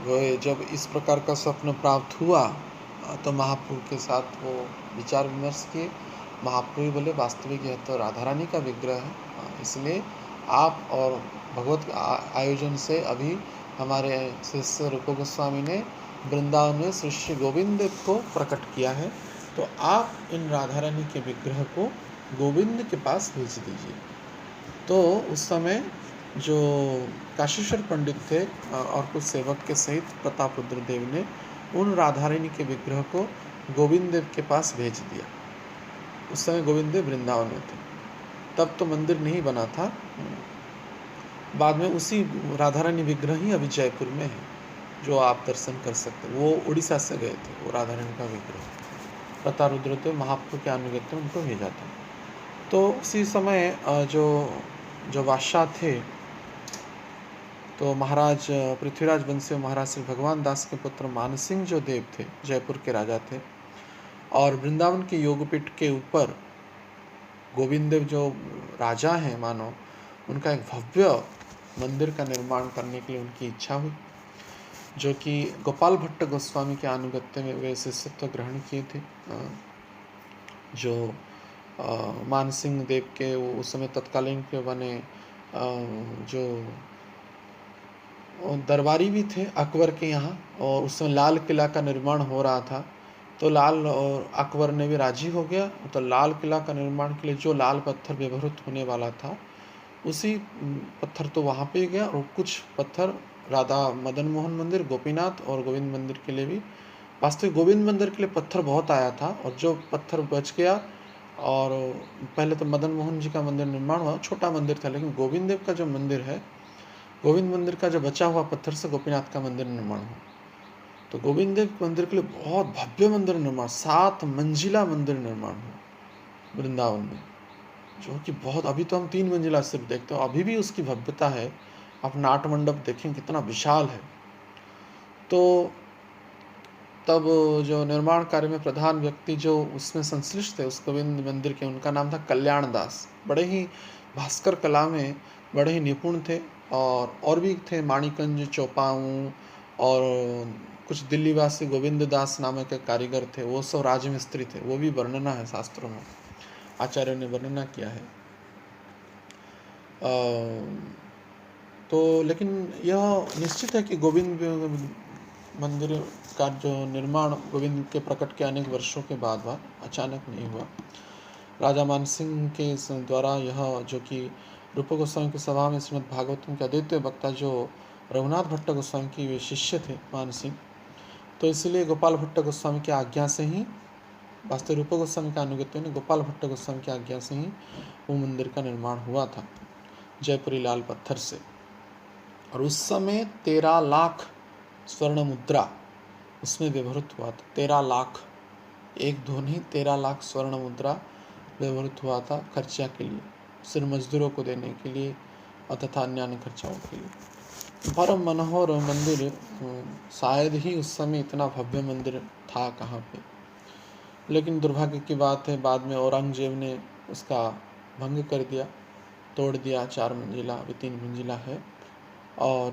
वो जब इस प्रकार का स्वप्न प्राप्त हुआ, तो महाप्रभु के साथ वो विचार विमर्श किए। महाप्रभु बोले वास्तविक यह तो राधा रानी का विग्रह है, इसलिए आप और भगवत आयोजन से अभी हमारे शिष्य रूप गोस्वामी ने वृंदावन में श्री गोविंद देव को प्रकट किया है, तो आप इन राधा रानी के विग्रह को गोविंद के पास भेज दीजिए। तो उस समय जो काशीश्वर पंडित थे और कुछ सेवक के सहित प्रताप रुद्रदेव ने उन राधा रानी के विग्रह को गोविंद देव के पास भेज दिया। उस समय गोविंद देव वृंदावन में थे, तब तो मंदिर नहीं बना था। बाद में उसी राधा रानी विग्रह ही अभी जयपुर में है, जो आप दर्शन कर सकते। वो उड़ीसा से गए थे, वो राधा रानी का विग्रह प्रताप रुद्रदेव महाप्रभु के अनुगत्य में उनको भेजा था। तो उसी समय जो बादशाह थे, तो महाराज पृथ्वीराज वंशी महाराज श्री भगवान दास के पुत्र मानसिंह जो देव थे, जयपुर के राजा थे, और वृंदावन के योगपीठ के ऊपर गोविंद देव जो राजा हैं मानो, उनका एक भव्य मंदिर का निर्माण करने के लिए उनकी इच्छा हुई, जो कि गोपाल भट्ट गोस्वामी के अनुगत्य में वे शिष्यत्व ग्रहण किए थे। जो मानसिंह देव के उस समय तत्कालीन के बने जो दरबारी भी थे अकबर के यहाँ, और उस समय लाल किला का निर्माण हो रहा था। तो लाल और अकबर ने भी राजी हो गया। तो लाल किला का निर्माण के लिए जो लाल पत्थर व्यवहृत होने वाला था, उसी पत्थर तो वहाँ पे गया, और कुछ पत्थर राधा मदन मोहन मंदिर, गोपीनाथ और गोविंद मंदिर के लिए भी। वास्तविक गोविंद मंदिर के लिए पत्थर बहुत आया था, और जो पत्थर बच गया, और पहले तो मदन मोहन जी का मंदिर निर्माण हुआ, छोटा मंदिर था, लेकिन गोविंद देव का जो मंदिर है, गोविंद मंदिर का जो बचा हुआ पत्थर से गोपीनाथ का मंदिर निर्माण हुआ। तो गोविंद देव मंदिर के लिए बहुत भव्य मंदिर निर्माण, 7 मंजिला मंदिर निर्माण हुआ वृंदावन में, जो कि बहुत, अभी तो हम 3 मंजिला सिर्फ देखते हो, अभी भी उसकी भव्यता है। आप नाट मंडप देखें कितना विशाल है। तो तब जो निर्माण कार्य में प्रधान व्यक्ति जो उसमें संश्लिष्ट थे उस गोविंद मंदिर के, उनका नाम था कल्याण दास। बड़े ही भास्कर कला में बड़े ही निपुण थे, और भी थे माणिकंज चौपाऊ, और कुछ दिल्लीवासी गोविंद दास नामक के कारीगर थे, वो सब राजमिस्त्री थे। वो भी वर्णना है शास्त्रों में, आचार्यों ने वर्णना किया है। तो लेकिन यह निश्चित है कि गोविंद मंदिर का जो निर्माण गोविंद के प्रकट के अनेक वर्षों के बाद हुआ, अचानक नहीं हुआ। राजा मानसिंह के द्वारा यह, जो कि रूप गोस्वामी की सभा में श्रीमद् भागवतम के अद्वितीय वक्ता जो रघुनाथ भट्ट गोस्वामी की वे शिष्य थे मानसिंह, तो इसलिए गोपाल भट्ट गोस्वामी की आज्ञा से ही, वास्तव रूप गोस्वामी का अनुगत्य ने गोपाल भट्ट गोस्वामी की आज्ञा से ही वो मंदिर का निर्माण हुआ था, जयपुरी लाल पत्थर से। और उस समय 13 लाख स्वर्ण मुद्रा उसमें व्यवहृत हुआ था। 13 लाख, एक दो नहीं, 13 लाख स्वर्ण मुद्रा व्यवहृत हुआ था खर्चा के लिए, सिर्फ मजदूरों को देने के लिए और तथा अन्य खर्चाओं के लिए। परम मनोहर मंदिर, शायद ही उस समय इतना भव्य मंदिर था कहाँ पे। लेकिन दुर्भाग्य की बात है, बाद में औरंगजेब ने उसका भंग कर दिया, तोड़ दिया। 4 मंजिला, अभी 3 मंजिला है। और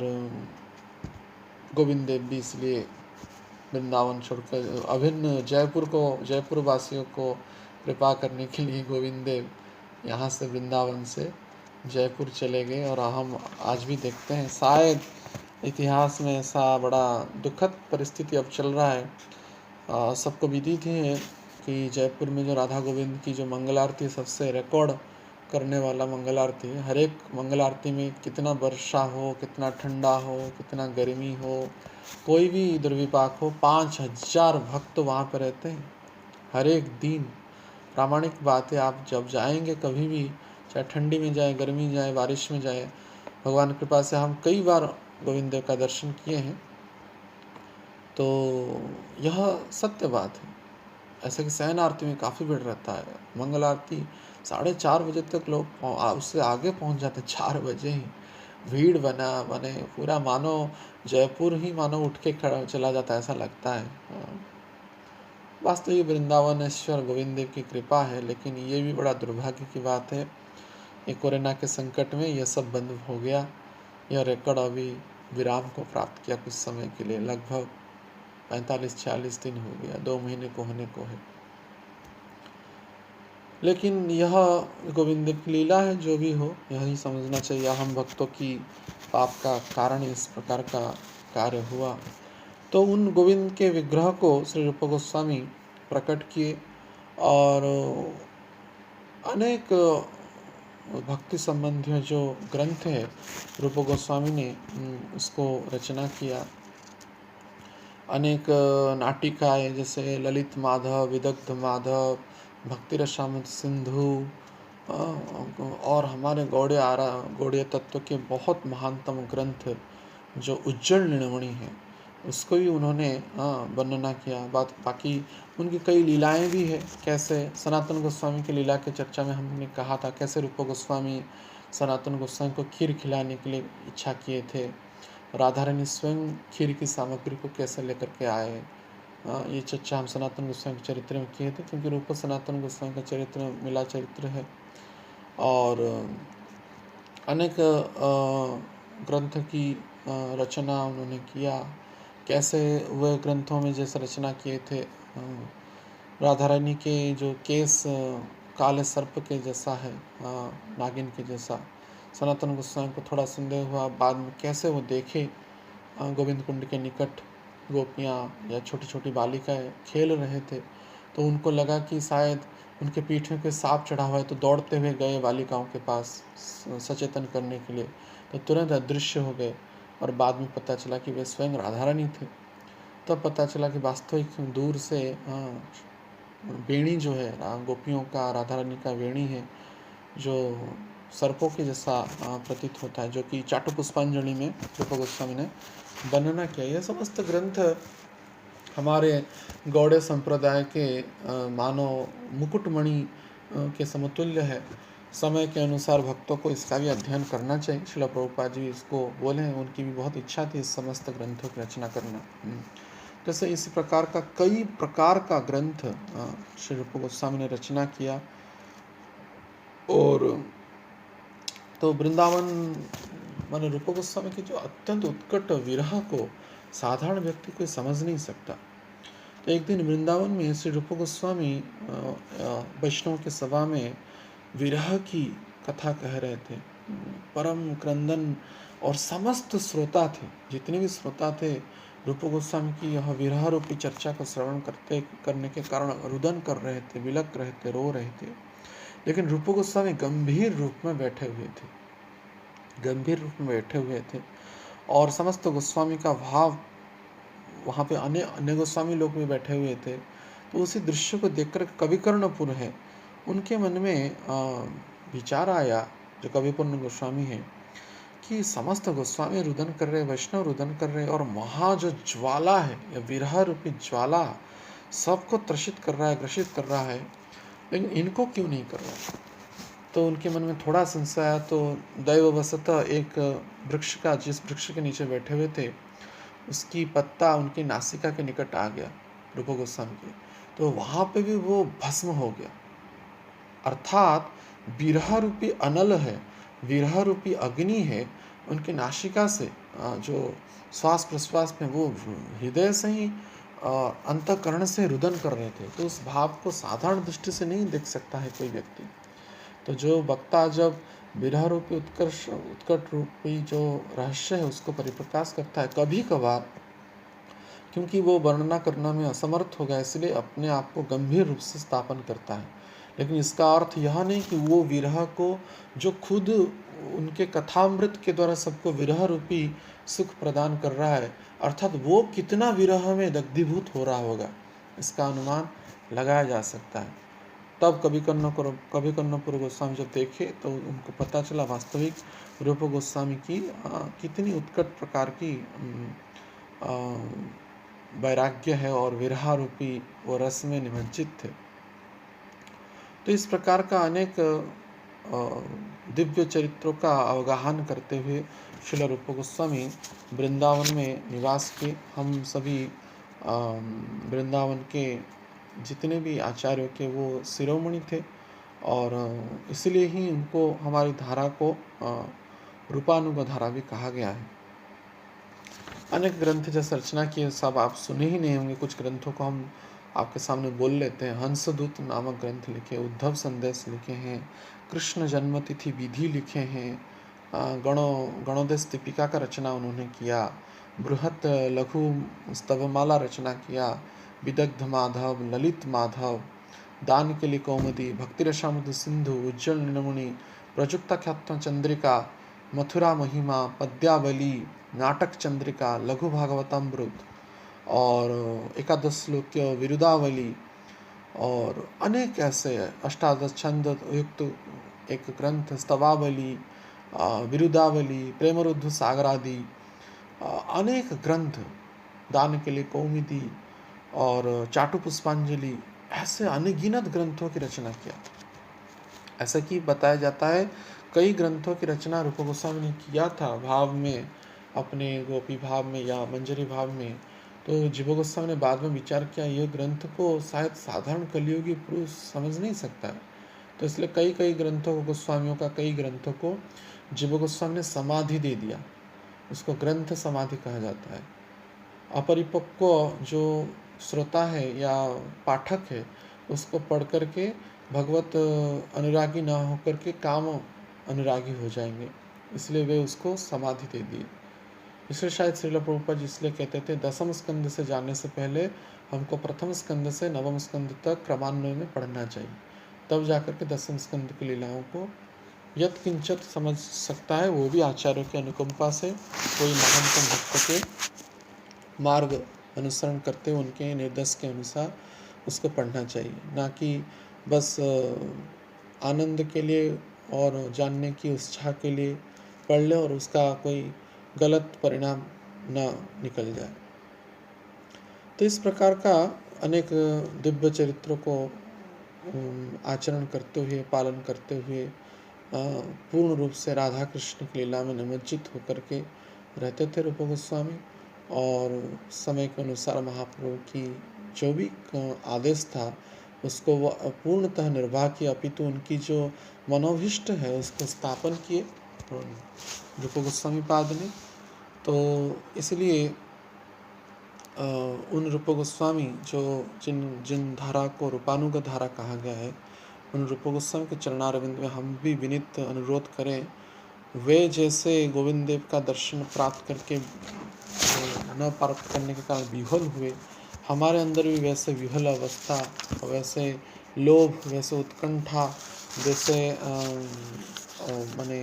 गोविंद देव भी इसलिए वृंदावन छोड़कर अभिन्न जयपुर वासियों को कृपा करने के लिए गोविंद देव यहाँ से वृंदावन से जयपुर चले गए। और हम आज भी देखते हैं, शायद इतिहास में ऐसा बड़ा दुखद परिस्थिति अब चल रहा है। सबको विदित ही है कि जयपुर में जो राधा गोविंद की जो मंगल आरती सबसे रिकॉर्ड करने वाला मंगल आरती है। हर एक मंगल आरती में कितना वर्षा हो, कितना ठंडा हो, कितना गर्मी हो, कोई भी दुर्विपाक हो, 5000 भक्त वहाँ पर रहते हैं हर एक दिन। प्रामाणिक बात है, आप जब जाएंगे कभी भी, चाहे ठंडी में जाए, गर्मी में जाए, बारिश में जाए, भगवान की कृपा से हम कई बार गोविंद देव का दर्शन किए हैं, तो यह सत्य बात है। ऐसे कि शयन आरती में काफ़ी भीड़ रहता है, मंगल आरती 4:30 बजे तक लोग उससे आगे पहुंच जाते हैं, 4 बजे ही भीड़ बने पूरा, मानो जयपुर ही मानो उठ के खड़ा चला जाता है, ऐसा लगता है। वास्तविक वृंदावनेश्वर गोविंद देव की कृपा है, लेकिन ये भी बड़ा दुर्भाग्य की बात है, ये कोरोना के संकट में यह सब बंद हो गया। यह रिकॉर्ड अभी विराम को प्राप्त किया कुछ समय के लिए, लगभग 45-46 दिन हो गया, 2 महीने को होने को है। लेकिन यह गोविंद की लीला है, जो भी हो यही समझना चाहिए। हम भक्तों की पाप का कारण इस प्रकार का कार्य हुआ। तो उन गोविंद के विग्रह को श्री रूप गोस्वामी प्रकट किए और अनेक भक्ति संबंधी जो ग्रंथ है रूप गोस्वामी ने उसको रचना किया। अनेक नाटिकाएं जैसे ललित माधव, विदग्ध माधव, भक्ति रसामृत सिंधु और हमारे गौड़ीय तत्व के बहुत महानतम ग्रंथ जो उज्जवल निर्मणि है, उसको भी उन्होंने वर्णना किया। बाकी उनकी कई लीलाएं भी है। कैसे सनातन गोस्वामी की लीला के चर्चा में हमने कहा था, कैसे रूप गोस्वामी सनातन गोस्वामी को खीर खिलाने के लिए इच्छा किए थे, राधा रानी स्वयं खीर की सामग्री को कैसे लेकर के आए। ये चर्चा हम सनातन गोस्वामी के चरित्र में किए थे, क्योंकि रूप सनातन गोस्वामी का चरित्र मिला चरित्र है। और अनेक ग्रंथ की रचना उन्होंने किया। कैसे वह ग्रंथों में जैसे रचना किए थे, राधा रानी के जो केस काले सर्प के जैसा है, नागिन के जैसा। सनातन गोस्वामी को थोड़ा संदेह हुआ, बाद में कैसे वो देखे गोविंद कुंड के निकट गोपियाँ या छोटी छोटी बालिकाएं खेल रहे थे, तो उनको लगा कि शायद उनके पीठ में कोई सांप चढ़ा हुआ है, तो दौड़ते हुए गए बालिकाओं के पास सचेतन करने के लिए, तो तुरंत अदृश्य हो गए। और बाद में पता चला कि वे स्वयं राधा रानी थे। तब पता चला कि वास्तविक दूर से वेणी जो है गोपियों का, राधा रानी का वेणी है, जो सर्पों के जैसा प्रतीत होता है, जो कि चाटु पुष्पांजलि में रूप गोस्वामी ने वर्णना किया। यह समस्त ग्रंथ हमारे गौड़ीय संप्रदाय के मानो मुकुटमणि के समतुल्य है। समय के अनुसार भक्तों को इसका भी अध्ययन करना चाहिए। श्रील प्रभुपाद जी इसको बोले हैं, उनकी भी बहुत इच्छा थी इस समस्त ग्रंथों की रचना करना। जैसे इसी प्रकार का कई प्रकार का ग्रंथ श्री रूप गोस्वामी ने रचना किया। और तो वृंदावन माने रूप गोस्वामी की जो अत्यंत उत्कट विरह को साधारण व्यक्ति कोई समझ नहीं सकता। तो एक दिन वृंदावन में श्री रूप गोस्वामी वैष्णव के सभा में विरह की कथा कह रहे थे। परम क्रंदन और समस्त श्रोता थे, जितने भी श्रोता थे, रूप गोस्वामी की यह विरह रूपी चर्चा को श्रवण करने के कारण रुदन कर रहे थे, विलक रहे थे, रो रहे थे। लेकिन रूप गोस्वामी गंभीर रूप में बैठे हुए थे, गंभीर रूप में बैठे हुए थे। और समस्त गोस्वामी का भाव, वहाँ पे अन्य गोस्वामी लोग भी बैठे हुए थे। तो उसी दृश्य को देखकर कविकर्णपुर है, उनके मन में विचार आया, जो कविपूर्ण गोस्वामी है, कि समस्त गोस्वामी रुदन कर रहे, वैष्णव रुदन कर रहे, और महा जो ज्वाला है, या विरह रूपी ज्वाला सबको त्रसित कर रहा है, ग्रसित कर रहा है, लेकिन इनको क्यों नहीं कर रहा। तो उनके मन में थोड़ा संशय आया। तो दैववशतः एक वृक्ष का, जिस वृक्ष के नीचे बैठे हुए थे, उसकी पत्ता उनकी नासिका के निकट आ गया रूप गोस्वामी के, तो वहाँ पे भी वो भस्म हो गया। अर्थात विरह रूपी अनल है, विरह रूपी अग्नि है, उनकी नासिका से जो श्वास प्रश्वास में, वो हृदय से ही अंतःकरण से रुदन कर रहे थे। तो उस भाव को साधारण दृष्टि से नहीं देख सकता है कोई व्यक्ति। तो जो वक्ता जब विरह रूपी उत्कट रूपी जो रहस्य है उसको परिप्रकाश करता है, कभी कभार क्योंकि वो वर्णना करना में असमर्थ हो गया, इसलिए अपने आप को गंभीर रूप से स्थापन करता है। लेकिन इसका अर्थ यह नहीं कि वो विरह को, जो खुद उनके कथामृत के द्वारा सबको विरह रूपी सुख प्रदान कर रहा है, अर्थात वो कितना विरह में दग्धीभूत हो रहा होगा, इसका अनुमान लगाया जा सकता है। तब कवि कन्नपुर गोस्वामी जब देखे तो उनको पता चला वास्तविक रूप गोस्वामी की कितनी उत्कट प्रकार की वैराग्य है और विरह रूपी वो रस में निमज्जित थे। तो इस प्रकार का अनेक दिव्य चरित्रों का अवगाहन करते हुए श्रील रूप गोस्वामी वृंदावन में निवास किए। हम सभी वृंदावन के जितने भी आचार्यों के वो शिरोमणि थे और इसलिए ही उनको हमारी धारा को रूपानुग धारा भी कहा गया है। अनेक ग्रंथ जैसे रचना किए, सब आप सुने ही नहीं होंगे, कुछ ग्रंथों को हम आपके सामने बोल लेते हैं। हंसदूत नामक ग्रंथ लिखे, उद्धव संदेश लिखे हैं, कृष्ण जन्मतिथि विधि लिखे हैं, गणोदय दीपिका का रचना उन्होंने किया, बृहत लघु स्तवमाला रचना किया, विदग्ध माधव, ललित माधव, दान के लिए कौमुदी, भक्ति रसामृत सिंधु, उज्जवल नीलमणि, प्रजुक्ता ख्यात चंद्रिका, मथुरा महिमा, पद्यावली, नाटक चंद्रिका, लघु भागवतामृत और एकादश श्लोक्य विरुदावली और अनेक ऐसे अष्टादश छंद युक्त एक ग्रंथ स्तवावली, विरुदावली, प्रेमरुद्ध सागरादि, अनेक ग्रंथ, दान के लिए कौमुदी और चाटु पुष्पांजलि, ऐसे अनगिनत ग्रंथों की रचना किया। ऐसा कि बताया जाता है कई ग्रंथों की रचना रूप गोस्वामी ने किया था भाव में, अपने गोपी भाव में या मंजरी भाव में। तो जीव गोस्वामी ने बाद में विचार किया यह ग्रंथ को शायद साधारण कलियुगी पुरुष समझ नहीं सकता है, तो इसलिए कई ग्रंथों को, गोस्वामियों का कई ग्रंथों को जीव गोस्वामी ने समाधि दे दिया। उसको ग्रंथ समाधि कहा जाता है। अपरिपक्व जो श्रोता है या पाठक है उसको पढ़ करके भगवत अनुरागी ना होकर के काम अनुरागी हो जाएंगे, इसलिए वे उसको समाधि दे दिए। इसलिए शायद श्रील प्रभुपाद जी इसलिए कहते थे दसम स्कंद से जाने से पहले हमको प्रथम स्कंद से नवम स्कंद तक क्रमान्वय में पढ़ना चाहिए, तब जाकर के दसम स्कंद की लीलाओं को यत किंचत समझ सकता है। वो भी आचार्यों की अनुकंपा से, कोई महानतम भक्त के मार्ग अनुसरण करते उनके निर्देश के अनुसार उसको पढ़ना चाहिए, ना कि बस आनंद के लिए और जानने की उत्साह के लिए पढ़ ले और उसका कोई गलत परिणाम ना निकल जाए। तो इस प्रकार का अनेक दिव्य चरित्रों को आचरण करते हुए, पालन करते हुए पूर्ण रूप से राधा कृष्ण की लीला में निमज्जित होकर के रहते थे रूप गोस्वामी। और समय के अनुसार महाप्रभु की जो भी आदेश था उसको वो पूर्णतः निर्वाह किया, अपितु उनकी जो मनोभिष्ट है उसको स्थापन किए रूप गोस्वामी पाद ने। तो इसलिए उन रूप गोस्वामी जो जिन धारा को रूपानुग धारा कहा गया है, उन रूप गोस्वामी के चरणारविंद में हम भी विनीत अनुरोध करें। वे जैसे गोविंद देव का दर्शन प्राप्त करके न प्राप्त करने के कारण विह्वल हुए, हमारे अंदर भी वैसे विह्वल अवस्था, वैसे लोभ, वैसे उत्कंठा, वैसे माने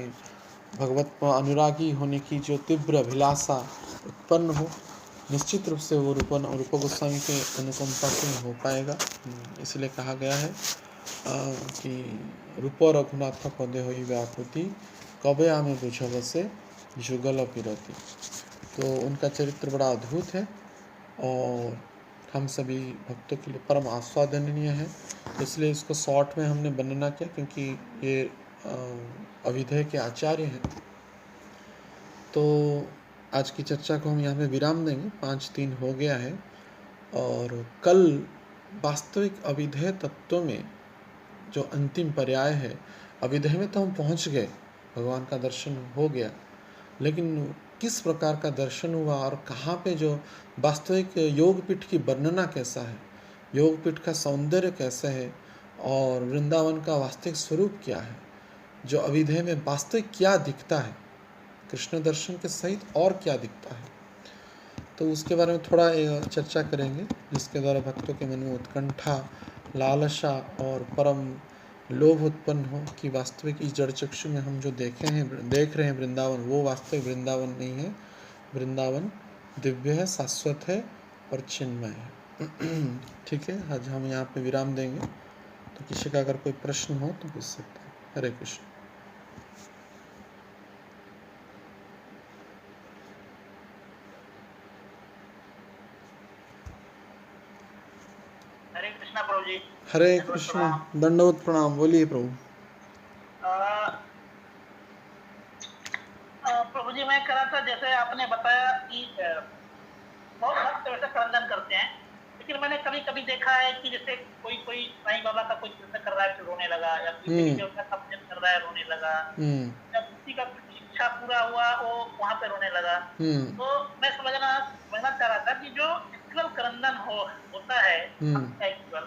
भगवत अनुरागी होने की जो तीव्र अभिलाषा उत्पन्न हो, निश्चित रूप से वो रूप गोस्वामी के अनुकंपा से हो पाएगा। इसलिए कहा गया है कि रूप रघुनाथ पदे होई व्याकुति, कबे आमे बुझब से जुगल पिरति। तो उनका चरित्र बड़ा अद्भुत है और हम सभी भक्तों के लिए परम आस्वादनीय है। इसलिए इसको शॉर्ट में हमने वर्णना किया, क्योंकि ये अभिधेय के आचार्य हैं। तो आज की चर्चा को हम यहाँ पे विराम देंगे, 5-3 हो गया है। और कल वास्तविक अभिधेय तत्व में जो अंतिम पर्याय है, अभिधेय में तो हम पहुँच गए, भगवान का दर्शन हो गया, लेकिन किस प्रकार का दर्शन हुआ और कहाँ पे जो वास्तविक योगपीठ की वर्णना कैसा है, योगपीठ का सौंदर्य कैसा है और वृंदावन का वास्तविक स्वरूप क्या है, जो अभिधेय में वास्तविक क्या दिखता है, कृष्ण दर्शन के सहित और क्या दिखता है, तो उसके बारे में थोड़ा चर्चा करेंगे, जिसके द्वारा भक्तों के मन में उत्कंठा, लालसा और परम लोभ उत्पन्न हो कि वास्तविक इस जड़ चक्षु में हम जो देख रहे हैं वृंदावन, वो वास्तविक वृंदावन नहीं है। वृंदावन दिव्य है, शाश्वत है और चिन्मय है। ठीक है, आज हम यहाँ पे विराम देंगे। तो किसी का अगर कोई प्रश्न हो तो पूछ सकते हैं। हरे कृष्ण। हरे कृष्णा प्रभु जी। हरे कृष्ण, दंडवत प्रणाम। बोलिए प्रभु। प्रभु जी, मैं कह रहा था जैसे आपने बताया कि बहुत भक्त वैसे क्रंदन करते हैं, लेकिन मैंने कभी कभी देखा है कि जैसे कोई कोई साईं बाबा का कोई कीर्तन कर रहा है फिर रोने लगा, या कोई देवता का भजन कर रहा है रोने लगा, या किसी का कुछ इच्छा पूरा हुआ वो वहां पे रोने लगा। तो मैं समझना चाह रहा था कि जो एक्चुअल क्रंदन होता है एक्चुअल,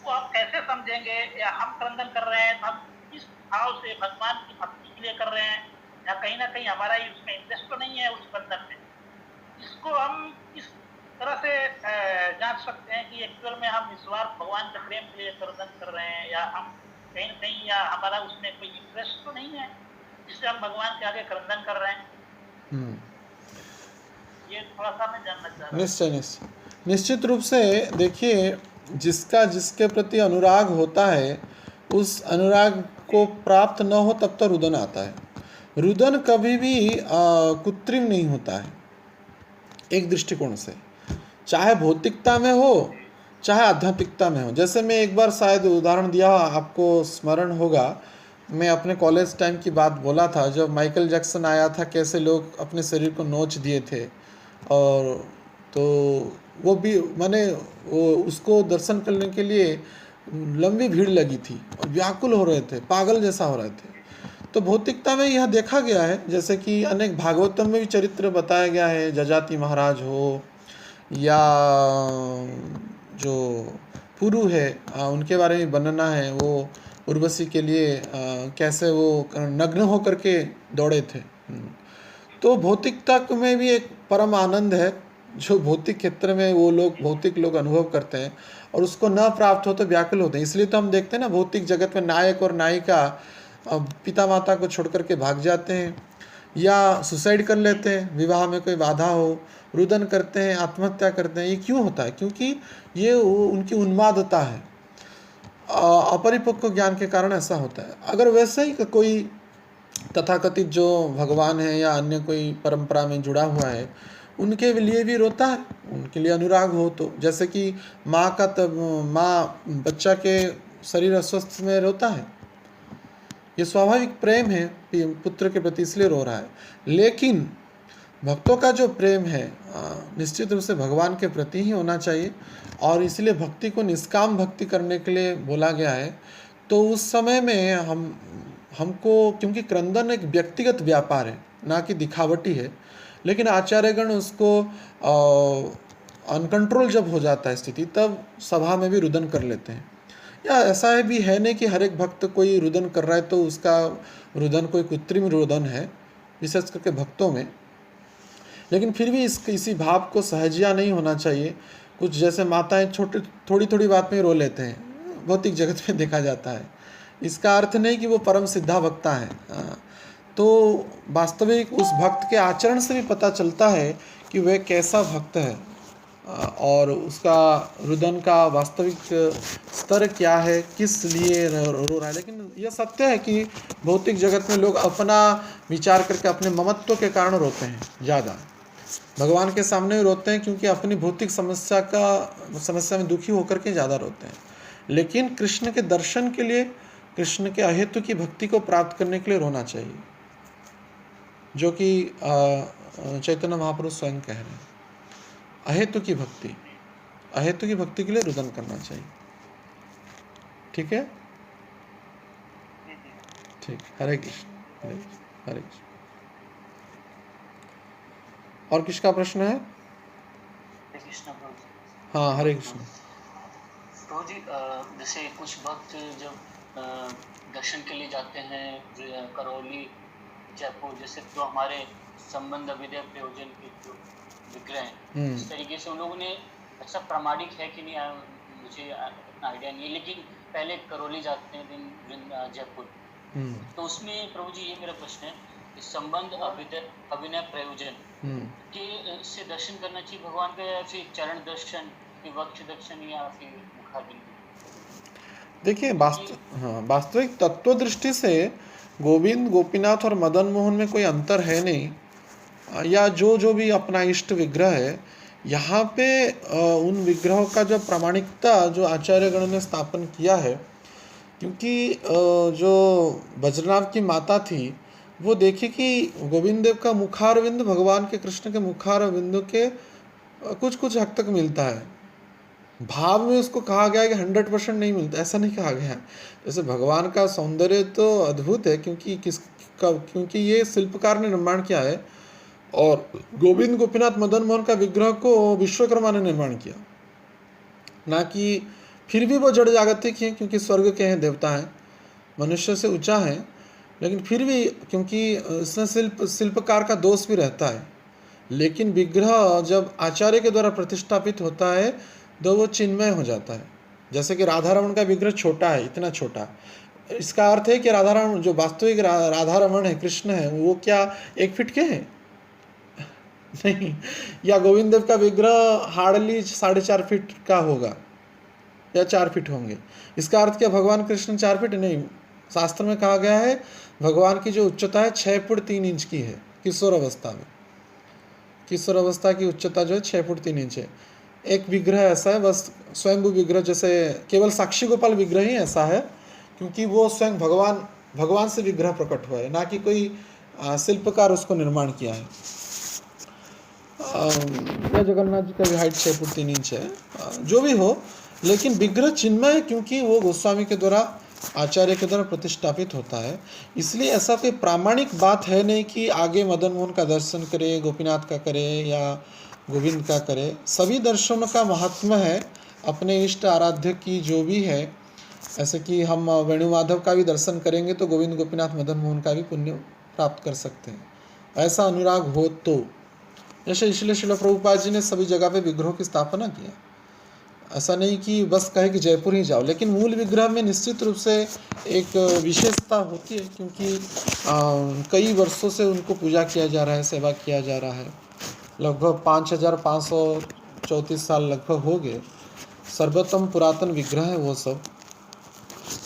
वो आप कैसे समझेंगे? या हम क्रंदन कर रहे हैं तो हम किस भाव से भगवान की भक्ति के लिए कर रहे हैं, या कहीं ना कहीं हमारा ही उसमें इंटरेस्ट तो नहीं है उस बंधन में? इसको हम किस तरह से जांच सकते हैं कि एक्चुअल में हम निस्वार्थ भगवान के प्रेम के लिए क्रंदन कर रहे हैं, या हम कहीं न कहीं या हमारा उसमें कोई इंटरेस्ट तो नहीं है जिससे हम भगवान के आगे क्रंदन कर रहे हैं? ये थोड़ा सा मैं जानना चाह रहा हूँ। निश्चित रूप से देखिए, जिसका जिसके प्रति अनुराग होता है, उस अनुराग को प्राप्त न हो तब तक रुदन आता है। रुदन कभी भी कृत्रिम नहीं होता है एक दृष्टिकोण से, चाहे भौतिकता में हो चाहे आध्यात्मिकता में हो। जैसे मैं एक बार शायद उदाहरण दिया, आपको स्मरण होगा, मैं अपने कॉलेज टाइम की बात बोला था, जब माइकल जैक्सन आया था, कैसे लोग अपने शरीर को नोच दिए थे, और तो वो भी मैंने वो उसको दर्शन करने के लिए लंबी भीड़ लगी थी और व्याकुल हो रहे थे, पागल जैसा हो रहे थे। तो भौतिकता में यह देखा गया है, जैसे कि अनेक भागवतम में भी चरित्र बताया गया है, जजाति महाराज हो या जो पुरु है उनके बारे में वर्णना है, वो उर्वशी के लिए कैसे वो नग्न होकर के दौड़े थे। तो भौतिकता में भी एक परम आनंद है जो भौतिक क्षेत्र में वो लोग भौतिक लोग अनुभव करते हैं, और उसको न प्राप्त हो तो व्याकुल होते हैं। इसलिए तो हम देखते हैं ना, भौतिक जगत में नायक और नायिका पिता माता को छोड़ करके भाग जाते हैं, या सुसाइड कर लेते हैं, विवाह में कोई बाधा हो, रुदन करते हैं, आत्महत्या करते हैं। ये क्यों होता है? क्योंकि ये उनकी उन्मादता है, अपरिपक्व ज्ञान के कारण ऐसा होता है। अगर वैसे ही कोई तथाकथित जो भगवान है या अन्य कोई परंपरा में जुड़ा हुआ है, उनके लिए भी रोता है, उनके लिए अनुराग हो तो, जैसे कि माँ बच्चा के शरीर अस्वस्थ में रोता है, ये स्वाभाविक प्रेम है पुत्र के प्रति, इसलिए रो रहा है। लेकिन भक्तों का जो प्रेम है निश्चित रूप से भगवान के प्रति ही होना चाहिए, और इसलिए भक्ति को निष्काम भक्ति करने के लिए बोला गया है। तो उस समय में हमको, क्योंकि क्रंदन एक व्यक्तिगत व्यापार है, ना कि दिखावटी है, लेकिन आचार्यगण उसको अनकंट्रोल जब हो जाता है स्थिति, तब सभा में भी रुदन कर लेते हैं। या ऐसा है भी है नहीं कि हर एक भक्त कोई रुदन कर रहा है तो उसका रुदन कोई कृत्रिम रुदन है, विशेष करके भक्तों में। लेकिन फिर भी इसी भाव को सहजिया नहीं होना चाहिए। कुछ जैसे माताएं थोड़ी थोड़ी बात में रो लेते हैं, भौतिक जगत में देखा जाता है। इसका अर्थ नहीं कि वो परम सिद्धा भक्ता है। तो वास्तविक उस भक्त के आचरण से भी पता चलता है कि वह कैसा भक्त है, और उसका रुदन का वास्तविक स्तर क्या है, किस लिए रो रहा है। लेकिन यह सत्य है कि भौतिक जगत में लोग अपना विचार करके अपने ममत्व के कारण रोते हैं ज़्यादा। भगवान के सामने रोते हैं क्योंकि अपनी भौतिक समस्या में दुखी होकर के ज़्यादा रोते हैं। लेकिन कृष्ण के दर्शन के लिए, कृष्ण के अहेतु की भक्ति को प्राप्त करने के लिए रोना चाहिए, जो कि चैतन्य महाप्रभु स्वयं कह रहे हैं। अहेतु की भक्ति के लिए रुदन करना चाहिए। ठीक है, ठीक। हरे कृष्ण, हरे कृष्ण। और किसका प्रश्न है? हाँ, हरे कृष्ण। तो जी जैसे कुछ भक्त जब दर्शन के लिए जाते हैं करौली, जयपुर, जैसे तो हमारे संबंध विदय प्रयोजन के जो विग्रह हैं, इस तरीके से उन लोगों ने, अच्छा प्रामाणिक है कि नहीं मुझे उतना आइडिया नहीं है, लेकिन पहले करौली जाते हैं दिन जयपुर। हम्म तो उसमें प्रभु जी ये मेरा प्रश्न है कि संबंध अभिनय प्रयोजन हम्म के से दर्शन करना चाहिए भगवान का, या फिर चरण दर्शन, फिर वक्ष दर्शन, या फिर मुखारबिंदु? देखिए वास्तविक तत्व दृष्टि से गोविंद, गोपीनाथ और मदन मोहन में कोई अंतर है नहीं। या जो जो भी अपना इष्ट विग्रह है, यहाँ पे उन विग्रहों का जो प्रामाणिकता जो आचार्यगण ने स्थापन किया है, क्योंकि जो बज्रनाभ की माता थी वो देखी कि गोविंद देव का मुखारविंद भगवान के कृष्ण के मुखारविंद के कुछ कुछ हद तक मिलता है। भाव में उसको कहा गया है कि 100% नहीं मिलता, ऐसा नहीं कहा गया है। जैसे भगवान का सौंदर्य तो अद्भुत है, क्योंकि ये शिल्पकार ने निर्माण किया है, और गोविंद, गोपीनाथ, मदन मोहन का विग्रह को विश्वकर्मा ने निर्माण किया, ना कि फिर भी वो जड़ जागतिक हैं, क्योंकि स्वर्ग के हैं, देवता हैं, मनुष्य से ऊंचा है, लेकिन फिर भी क्योंकि इसमें शिल्पकार का दोष भी रहता है। लेकिन विग्रह जब आचार्य के द्वारा प्रतिष्ठापित होता है तो वो चिन्मय हो जाता है। जैसे कि राधा रमण का विग्रह छोटा है, इतना छोटा, इसका अर्थ है कि राधा रमण जो वास्तविक राधा रमण है, कृष्ण है, वो क्या 1 फीट के हैं? नहीं। या गोविंद देव का विग्रह हार्डली 4.5 फीट का होगा या 4 फीट होंगे। इसका अर्थ क्या भगवान कृष्ण 4 फीट? नहीं। शास्त्र में कहा गया है भगवान की जो उच्चता है 6 फुट 3 इंच की है। किशोर अवस्था में, किशोर अवस्था की उच्चता जो है 6 फुट 3 इंच है। एक विग्रह ऐसा है, बस स्वयंभू विग्रह, जैसे केवल साक्षी गोपाल विग्रह ही ऐसा है, क्योंकि वो स्वयं भगवान से विग्रह प्रकट हुआ है, ना कि कोई शिल्पकार उसको निर्माण किया है। जगन्नाथ जी का भी हाइट 6 फुट 3 इंच है। जो भी हो, लेकिन विग्रह चिन्मय है, क्योंकि वो गोस्वामी के द्वारा, आचार्य के द्वारा प्रतिष्ठापित होता है। इसलिए ऐसा कोई प्रामाणिक बात है नहीं कि आगे मदन मोहन का दर्शन करे, गोपीनाथ का करे या गोविंद का करे। सभी दर्शनों का महात्म्य है, अपने इष्ट आराध्य की जो भी है। ऐसे कि हम वेणु माधव का भी दर्शन करेंगे तो गोविंद, गोपीनाथ, मदन मोहन का भी पुण्य प्राप्त कर सकते हैं, ऐसा अनुराग हो तो। जैसे इसलिए श्रील प्रभुपाद जी ने सभी जगह पे विग्रहों की स्थापना किया। ऐसा नहीं कि बस कहे कि जयपुर ही जाओ, लेकिन मूल विग्रह में निश्चित रूप से एक विशेषता होती है, क्योंकि कई वर्षों से उनको पूजा किया जा रहा है, सेवा किया जा रहा है। लगभग 5534 साल लगभग हो गए। सर्वोत्तम पुरातन विग्रह है वो सब।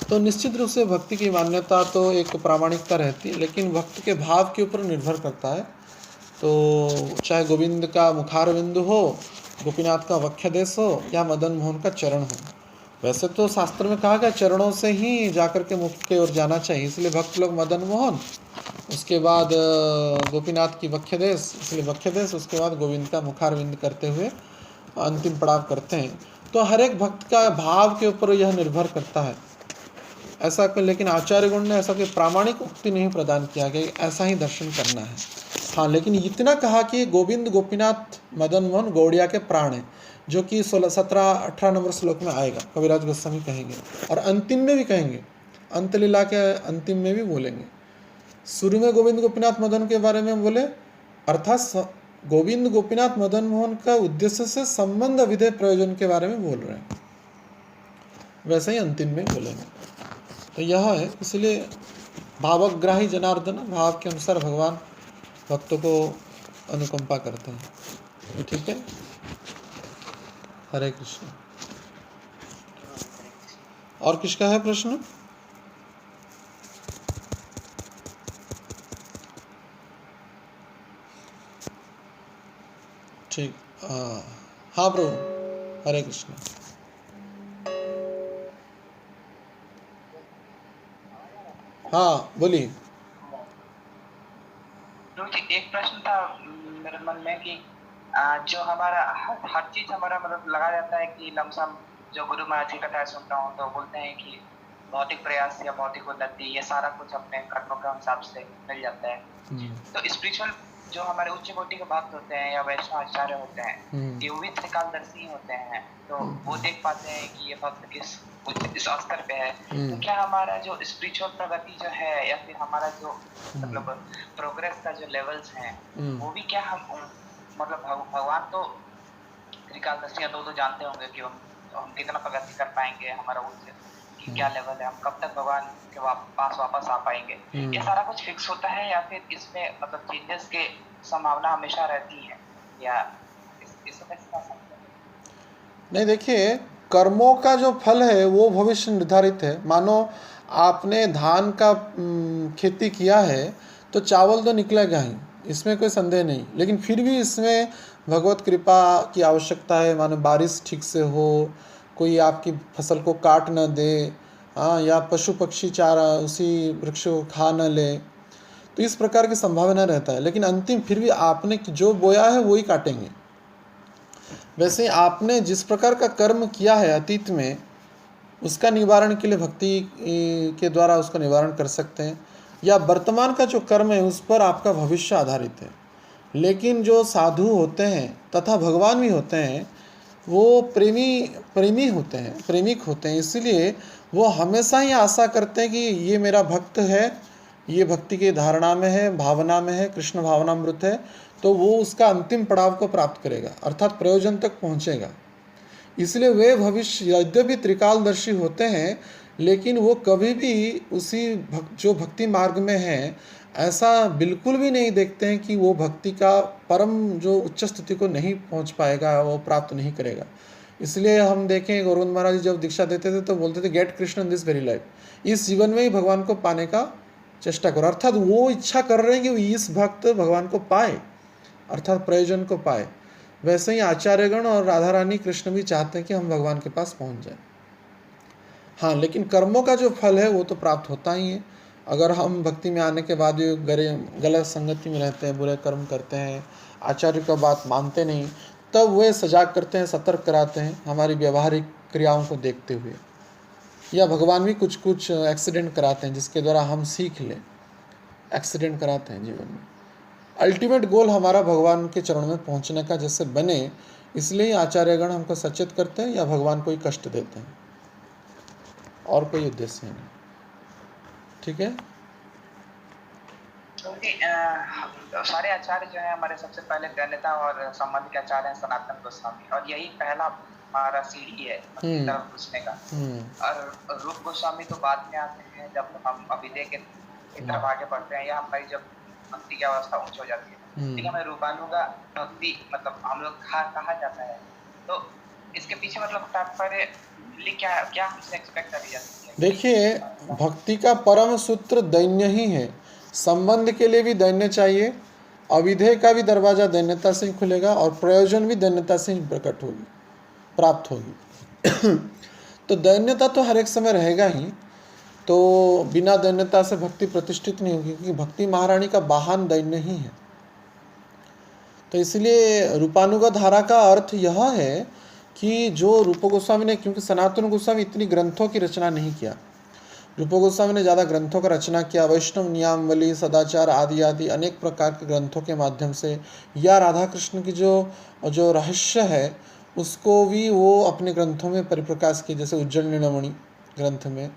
तो निश्चित रूप से भक्ति की मान्यता तो एक प्रामाणिकता रहती है, लेकिन भक्त के भाव के ऊपर निर्भर करता है। तो चाहे गोविंद का मुखारविंदु हो, गोपीनाथ का वक्षदेश हो, या मदन मोहन का चरण हो। वैसे तो शास्त्र में कहा गया चरणों से ही जाकर के मुक्त की ओर जाना चाहिए, इसलिए भक्त लोग मदन मोहन, उसके बाद गोपीनाथ की वक्षदेश, इसलिए वक्षदेश, उसके बाद गोविंद का मुखारविंद करते हुए अंतिम पड़ाव करते हैं। तो हर एक भक्त का भाव के ऊपर यह निर्भर करता है। ऐसा लेकिन आचार्यगण ने ऐसा कोई प्रामाणिक उक्ति नहीं प्रदान किया कि ऐसा ही दर्शन करना है। हाँ, लेकिन इतना कहा कि गोविंद, गोपीनाथ, मदन मोहन गौड़िया के प्राण हैं, जो कि 16, 17, 18 नंबर श्लोक में आएगा, कविराज गोस्वामी कहेंगे, और अंतिम में भी कहेंगे, अंतलीला के अंतिम में भी बोलेंगे। शुरू में गोविंद, गोपीनाथ, मदन के बारे में बोले, अर्थात गोविंद, गोपीनाथ, मदन मोहन का उद्देश्य से संबंध अभिधेय प्रयोजन के बारे में बोल रहे हैं, वैसे ही अंतिम में बोलेंगे। तो यह है, इसलिए भावग्राही जनार्दन, भाव के अनुसार भगवान भक्तों को अनुकंपा करते हैं। ठीक है, हरे कृष्ण। और किसका है प्रश्न? ठीक, हाँ प्रभु, हरे कृष्ण। हाँ बोलिए। एक प्रश्न था मेरे मन में कि जो हमारा हर चीज हमारा मतलब लगा जाता है कि लमसम, जो गुरु महाराज की कथा सुनता हूँ तो बोलते हैं कि भौतिक प्रयास या भौतिक उन्नति ये सारा कुछ अपने कर्मों के हिसाब से मिल जाता है। तो स्पिरिचुअल जो हमारे उच्च कोटि के भक्त होते हैं या वैष्णव आचार्य होते हैं, ये भी त्रिकालदर्शी होते हैं, तो वो देख पाते हैं कि ये भक्त इस स्तर पे है। तो क्या हमारा जो स्पिरिचुअल प्रगति जो है या फिर हमारा जो मतलब प्रोग्रेस का जो लेवल्स हैं, वो भी क्या हम मतलब भगवान तो त्रिकालदर्शी तो जानते होंगे कि तो हम कितना प्रगति कर पाएंगे, हमारा उच्च कि क्या लेवल है, हम कब तक भगवान के पास वापस आ पाएंगे, ये सारा कुछ फिक्स होता है या फिर इसमें मतलब चेंजेस के संभावना हमेशा रहती है, या इसमें इसका नहीं, देखिए, कर्मों का जो फल है वो भविष्य निर्धारित है। मानो आपने धान का खेती किया है तो चावल तो निकलेगा ही, इसमें कोई संदेह नहीं, लेकिन फिर भी इसमें भगवत कृपा की आवश्यकता है। मानो बारिश ठीक से हो, कोई आपकी फसल को काट न दे, हाँ, या पशु पक्षी चारा उसी वृक्ष को खा न ले, तो इस प्रकार की संभावना रहता है। लेकिन अंतिम फिर भी आपने जो बोया है वही काटेंगे। वैसे आपने जिस प्रकार का कर्म किया है अतीत में, उसका निवारण के लिए भक्ति के द्वारा उसका निवारण कर सकते हैं, या वर्तमान का जो कर्म है उस पर आपका भविष्य आधारित है। लेकिन जो साधु होते हैं तथा भगवान भी होते हैं, वो प्रेमी होते हैं, प्रेमिक होते हैं, इसलिए वो हमेशा ही आशा करते हैं कि ये मेरा भक्त है, ये भक्ति की धारणा में है, भावना में है, कृष्ण भावनामृत है, तो वो उसका अंतिम पड़ाव को प्राप्त करेगा, अर्थात प्रयोजन तक पहुँचेगा। इसलिए वे भविष्य यद्यपि त्रिकालदर्शी होते हैं, लेकिन वो कभी भी उसी जो भक्ति मार्ग में है, ऐसा बिल्कुल भी नहीं देखते हैं कि वो भक्ति का परम जो उच्च स्थिति को नहीं पहुंच पाएगा, वो प्राप्त नहीं करेगा। इसलिए हम देखें, गोविंद महाराज जी जब दीक्षा देते थे तो बोलते थे, get Krishna in this very life, इस जीवन में ही भगवान को पाने का चेष्टा करो। अर्थात वो इच्छा कर रहे हैं कि वो इस भक्त भगवान को पाए, अर्थात प्रयोजन को पाए। वैसे ही आचार्यगण और राधा रानी कृष्ण भी चाहते हैं कि हम भगवान के पास पहुंच जाए। हाँ, लेकिन कर्मों का जो फल है वो तो प्राप्त होता ही है। अगर हम भक्ति में आने के बाद भी गलत संगति में रहते हैं, बुरे कर्म करते हैं, आचार्य का बात मानते नहीं, तब वे सजाग करते हैं, सतर्क कराते हैं हमारी व्यवहारिक क्रियाओं को देखते हुए। या भगवान भी कुछ कुछ एक्सीडेंट कराते हैं जिसके द्वारा हम सीख लें। एक्सीडेंट कराते हैं जीवन में। अल्टीमेट गोल हमारा भगवान के चरण में पहुंचने का जैसे बने, इसलिए आचार्यगण हमको सचेत करते हैं या भगवान को ही कष्ट देते हैं, और कोई उद्देश्य नहीं। ठीक है। सारे आचार्य जो है हमारे सबसे पहले दैन्यता और संबंध के आचार्य हैं सनातन गोस्वामी, और यही पहला हमारा सीढ़ी है तरफ घुसने का। और रूप गोस्वामी तो बाद में आते हैं, जब हम अभिधेय के तरफ आगे बढ़ते हैं या हमारी जब भक्ति की अवस्था ऊंच हो जाती है। ठीक है, हमें रूपानुगा भक्ति मतलब हम लोग कहा जाता है, तो इसके पीछे मतलब तात्पर्य क्या हमसे एक्सपेक्ट करी जाती है? देखिए, भक्ति का परम सूत्र दैन्य ही है। संबंध के लिए भी दैन्य चाहिए, अविधेय का भी दरवाजा दैन्यता से ही खुलेगा, और प्रयोजन भी दैन्यता से ही प्रकट होगी, प्राप्त होगी। तो दैन्यता तो हर एक समय रहेगा ही, तो बिना दैन्यता से भक्ति प्रतिष्ठित नहीं होगी, क्योंकि भक्ति महारानी का वाहन दैन्य ही है। तो इसलिए रूपानुगा धारा का अर्थ यह है कि जो रूप गोस्वामी ने, क्योंकि सनातन गोस्वामी इतनी ग्रंथों की रचना नहीं किया, रूप गोस्वामी ने ज़्यादा ग्रंथों का रचना किया, वैष्णव नियमावली, सदाचार आदि आदि अनेक प्रकार के ग्रंथों के माध्यम से, या राधा कृष्ण की जो रहस्य है उसको भी वो अपने ग्रंथों में परिप्रकाश किए, जैसे उज्जवल नीलमणि ग्रंथ में।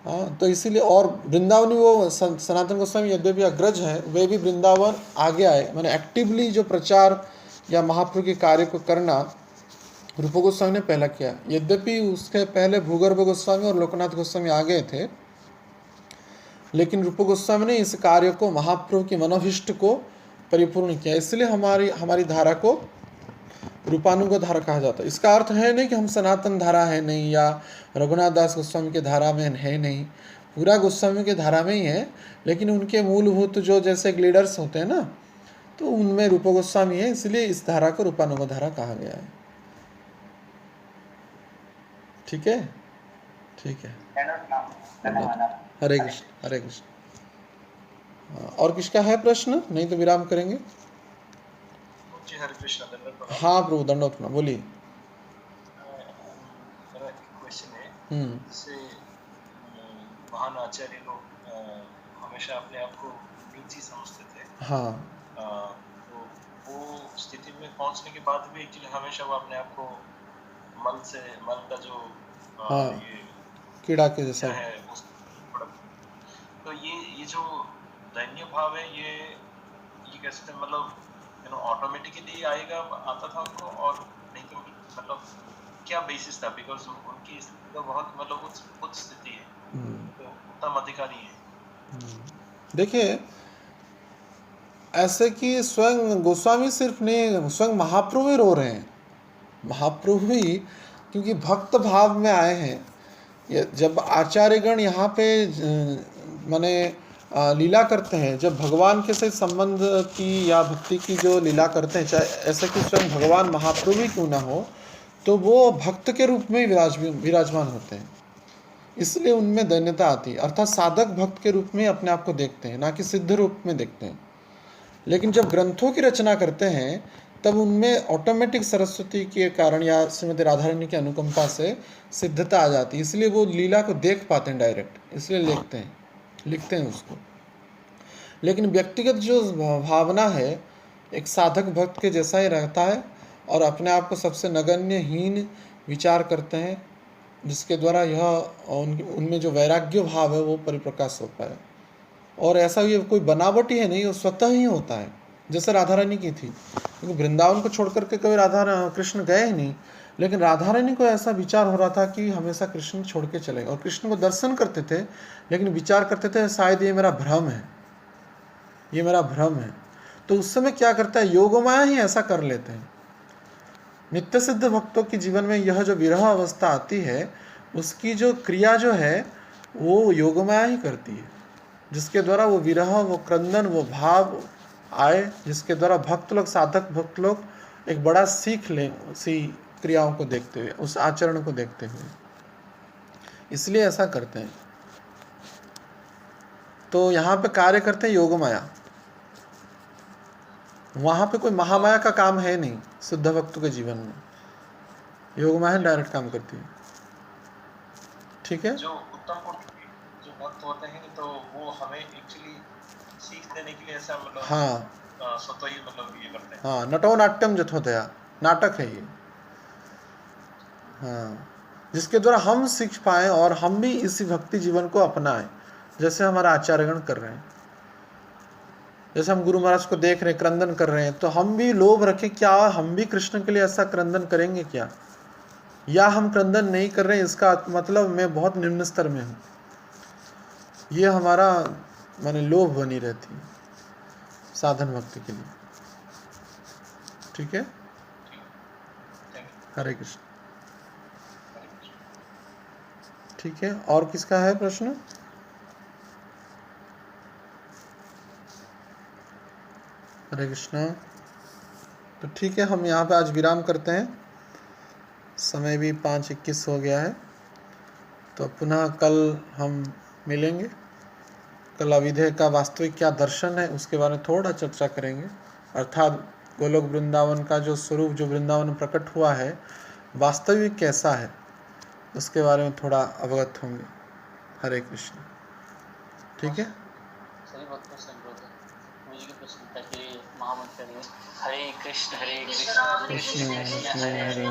हाँ, तो इसीलिए, और वृंदावनी वो सनातन गोस्वामी यद्यपि अग्रज हैं, वे भी वृंदावन आगे आए, मैंने एक्टिवली जो प्रचार या महाप्रभु के कार्य को करना रूप गोस्वामी ने पहला किया। यद्यपि उसके पहले भूगर्भ गोस्वामी और लोकनाथ गोस्वामी आ गए थे, लेकिन रूप गोस्वामी ने इस कार्य को, महाप्रभु की मनोभिष्ट को परिपूर्ण किया। इसलिए हमारी धारा को रूपानुग धारा कहा जाता है। इसका अर्थ है नहीं कि हम सनातन धारा है नहीं, या रघुनाथ दास गोस्वामी के धारा में है नहीं, पूरा गोस्वामी के धारा में ही है, लेकिन उनके मूलभूत जो जैसे लीडर्स होते हैं ना, तो उनमें रूप गोस्वामी है, इसलिए इस धारा को रूपानुग धारा कहा गया है। ठीक है, ठीक है। हरे कृष्ण, हरे कृष्ण। और किसका है प्रश्न? नहीं तो विराम करेंगे। हरे कृष्ण। हाँ प्रभु, दंडवत प्रणाम, बोलिए। मेरा क्वेश्चन है, जैसे महान आचार्य लोग हमेशा अपने आप को निजी समझते थे। हाँ। तो वो स्थिति में पहुंचने के बाद भी एक्चुअली हमेशा वो अपने आप को मल का जो ये कीड़ा के जैसा है, तो ये जो दैन्य भाव है, ये कैसे मतलब ऑटोमेटिकली आएगा, आता था उनको, और नहीं तो मतलब क्या बेसिस था, बिकॉज उनकी स्थिति तो बहुत मतलब उच्च स्थिति है, तो उत्तम अधिकारी है। देखिए, ऐसे कि स्वयं गोस्वामी सिर्फ नहीं, स्वयं महाप्रभु ही रो रहे हैं, महाप्रभु ही, क्योंकि भक्त भाव में आए हैं। जब आचार्यगण यहाँ पे माने लीला करते हैं, जब भगवान के साथ संबंध की या भक्ति की जो लीला करते हैं, चाहे ऐसे कि स्वयं भगवान महाप्रभु ही क्यों ना हो, तो वो भक्त के रूप में विराजमान होते हैं, इसलिए उनमें दैन्यता आती है, अर्थात साधक भक्त के रूप में अपने आप को देखते हैं, ना कि सिद्ध रूप में देखते हैं। लेकिन जब ग्रंथों की रचना करते हैं तब उनमें ऑटोमेटिक सरस्वती के कारण या श्रीमती राधा रानी की अनुकंपा से सिद्धता आ जाती है, इसलिए वो लीला को देख पाते हैं डायरेक्ट, इसलिए लिखते हैं उसको। लेकिन व्यक्तिगत जो भावना है एक साधक भक्त के जैसा ही रहता है, और अपने आप को सबसे नगण्य हीन विचार करते हैं, जिसके द्वारा यह उनमें जो वैराग्य भाव है वो परिप्रकाश होता है। और ऐसा ये कोई बनावट ही है नहीं, वो स्वतः ही होता है, जैसे राधा रानी की थी, क्योंकि वृंदावन को छोड़ करके कभी कृष्ण गए ही नहीं, लेकिन राधा रानी को ऐसा विचार हो रहा था कि हमेशा कृष्ण छोड़ के चलेगा, और कृष्ण को दर्शन करते थे लेकिन विचार करते थे शायद ये मेरा भ्रम है, ये मेरा भ्रम है। तो उस समय क्या करता है, योगमाया ही ऐसा कर लेते हैं। नित्य सिद्ध भक्तों के जीवन में यह जो विरह अवस्था आती है, उसकी जो क्रिया जो है वो योगमाया ही करती है, जिसके द्वारा वो विरह, वो क्रंदन, वो भाव आए, जिसके द्वारा भक्त लोग, साधक भक्त लोग एक बड़ा सीख लें उसी क्रियाओं को देखते हुए, उस आचरण को देखते हुए, इसलिए ऐसा करते हैं। तो यहाँ पे कार्य करते हैं योगमाया, वहाँ पे कोई महामाया का काम है नहीं। शुद्ध भक्तों के जीवन में योगमाया डायरेक्ट काम करती है। ठीक है, जो उत्तम जो भक्त होते हैं तो वो हमें एक्चुअली सीख देने के लिए ऐसा मतलब हाँ स्वतः ही मतलब ये करते हैं। हाँ, नटो नाट्यम जथोदया, नाटक है ये। हाँ, जिसके द्वारा हम सीख पाएं और हम भी इसी भक्ति जीवन को अपनाएं, जैसे हमारा आचार्यगण कर रहे हैं। जैसे हम गुरु महाराज को देख रहे हैं, क्रंदन कर रहे हैं, तो हम भी लोभ रखें, क्या हम भी कृष्ण के लिए ऐसा क्रंदन करेंगे क्या, या हम क्रंदन नहीं कर रहे हैं, इसका मतलब मैं बहुत निम्न स्तर में हूँ, ये हमारा माने लोभ बनी रहती है साधन भक्ति के लिए। ठीक है, हरे कृष्ण। ठीक है, और किसका है प्रश्न? हरे कृष्णा। तो ठीक है, हम यहाँ पे आज विराम करते हैं, समय भी 5:21 हो गया है। तो पुनः कल हम मिलेंगे। कल अविधेय का वास्तविक क्या दर्शन है उसके बारे में थोड़ा चर्चा करेंगे, अर्थात गोलोक वृंदावन का जो स्वरूप, जो वृंदावन में प्रकट हुआ है, वास्तविक कैसा है उसके बारे में थोड़ा अवगत होंगे। हरे कृष्ण। ठीक है, सभी भक्तों से अनुरोध है, मुझे की प्रसन्नता के लिए महामंत्र करिए। हरे कृष्ण कृष्ण कृष्ण हरे हरे,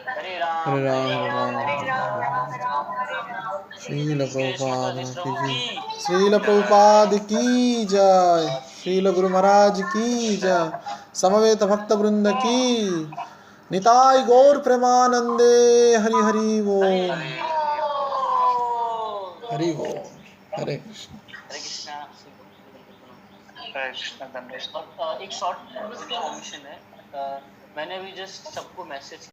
हरे राम हरे राम हरे हरे राम। श्रील प्रभुपाद की जय, की श्रील प्रभुपाद की जय, श्रील गुरु महाराज की जय, समवेत भक्त वृंद की, निताय गौर प्रेमानंदे। हरि हरि वो, हरि वो। हरे कृष्ण। हरे कृष्णा। हरे कृष्ण धन्यवाद। और एक शॉर्ट परमिशन है, मैंने भी जस्ट सबको मैसेज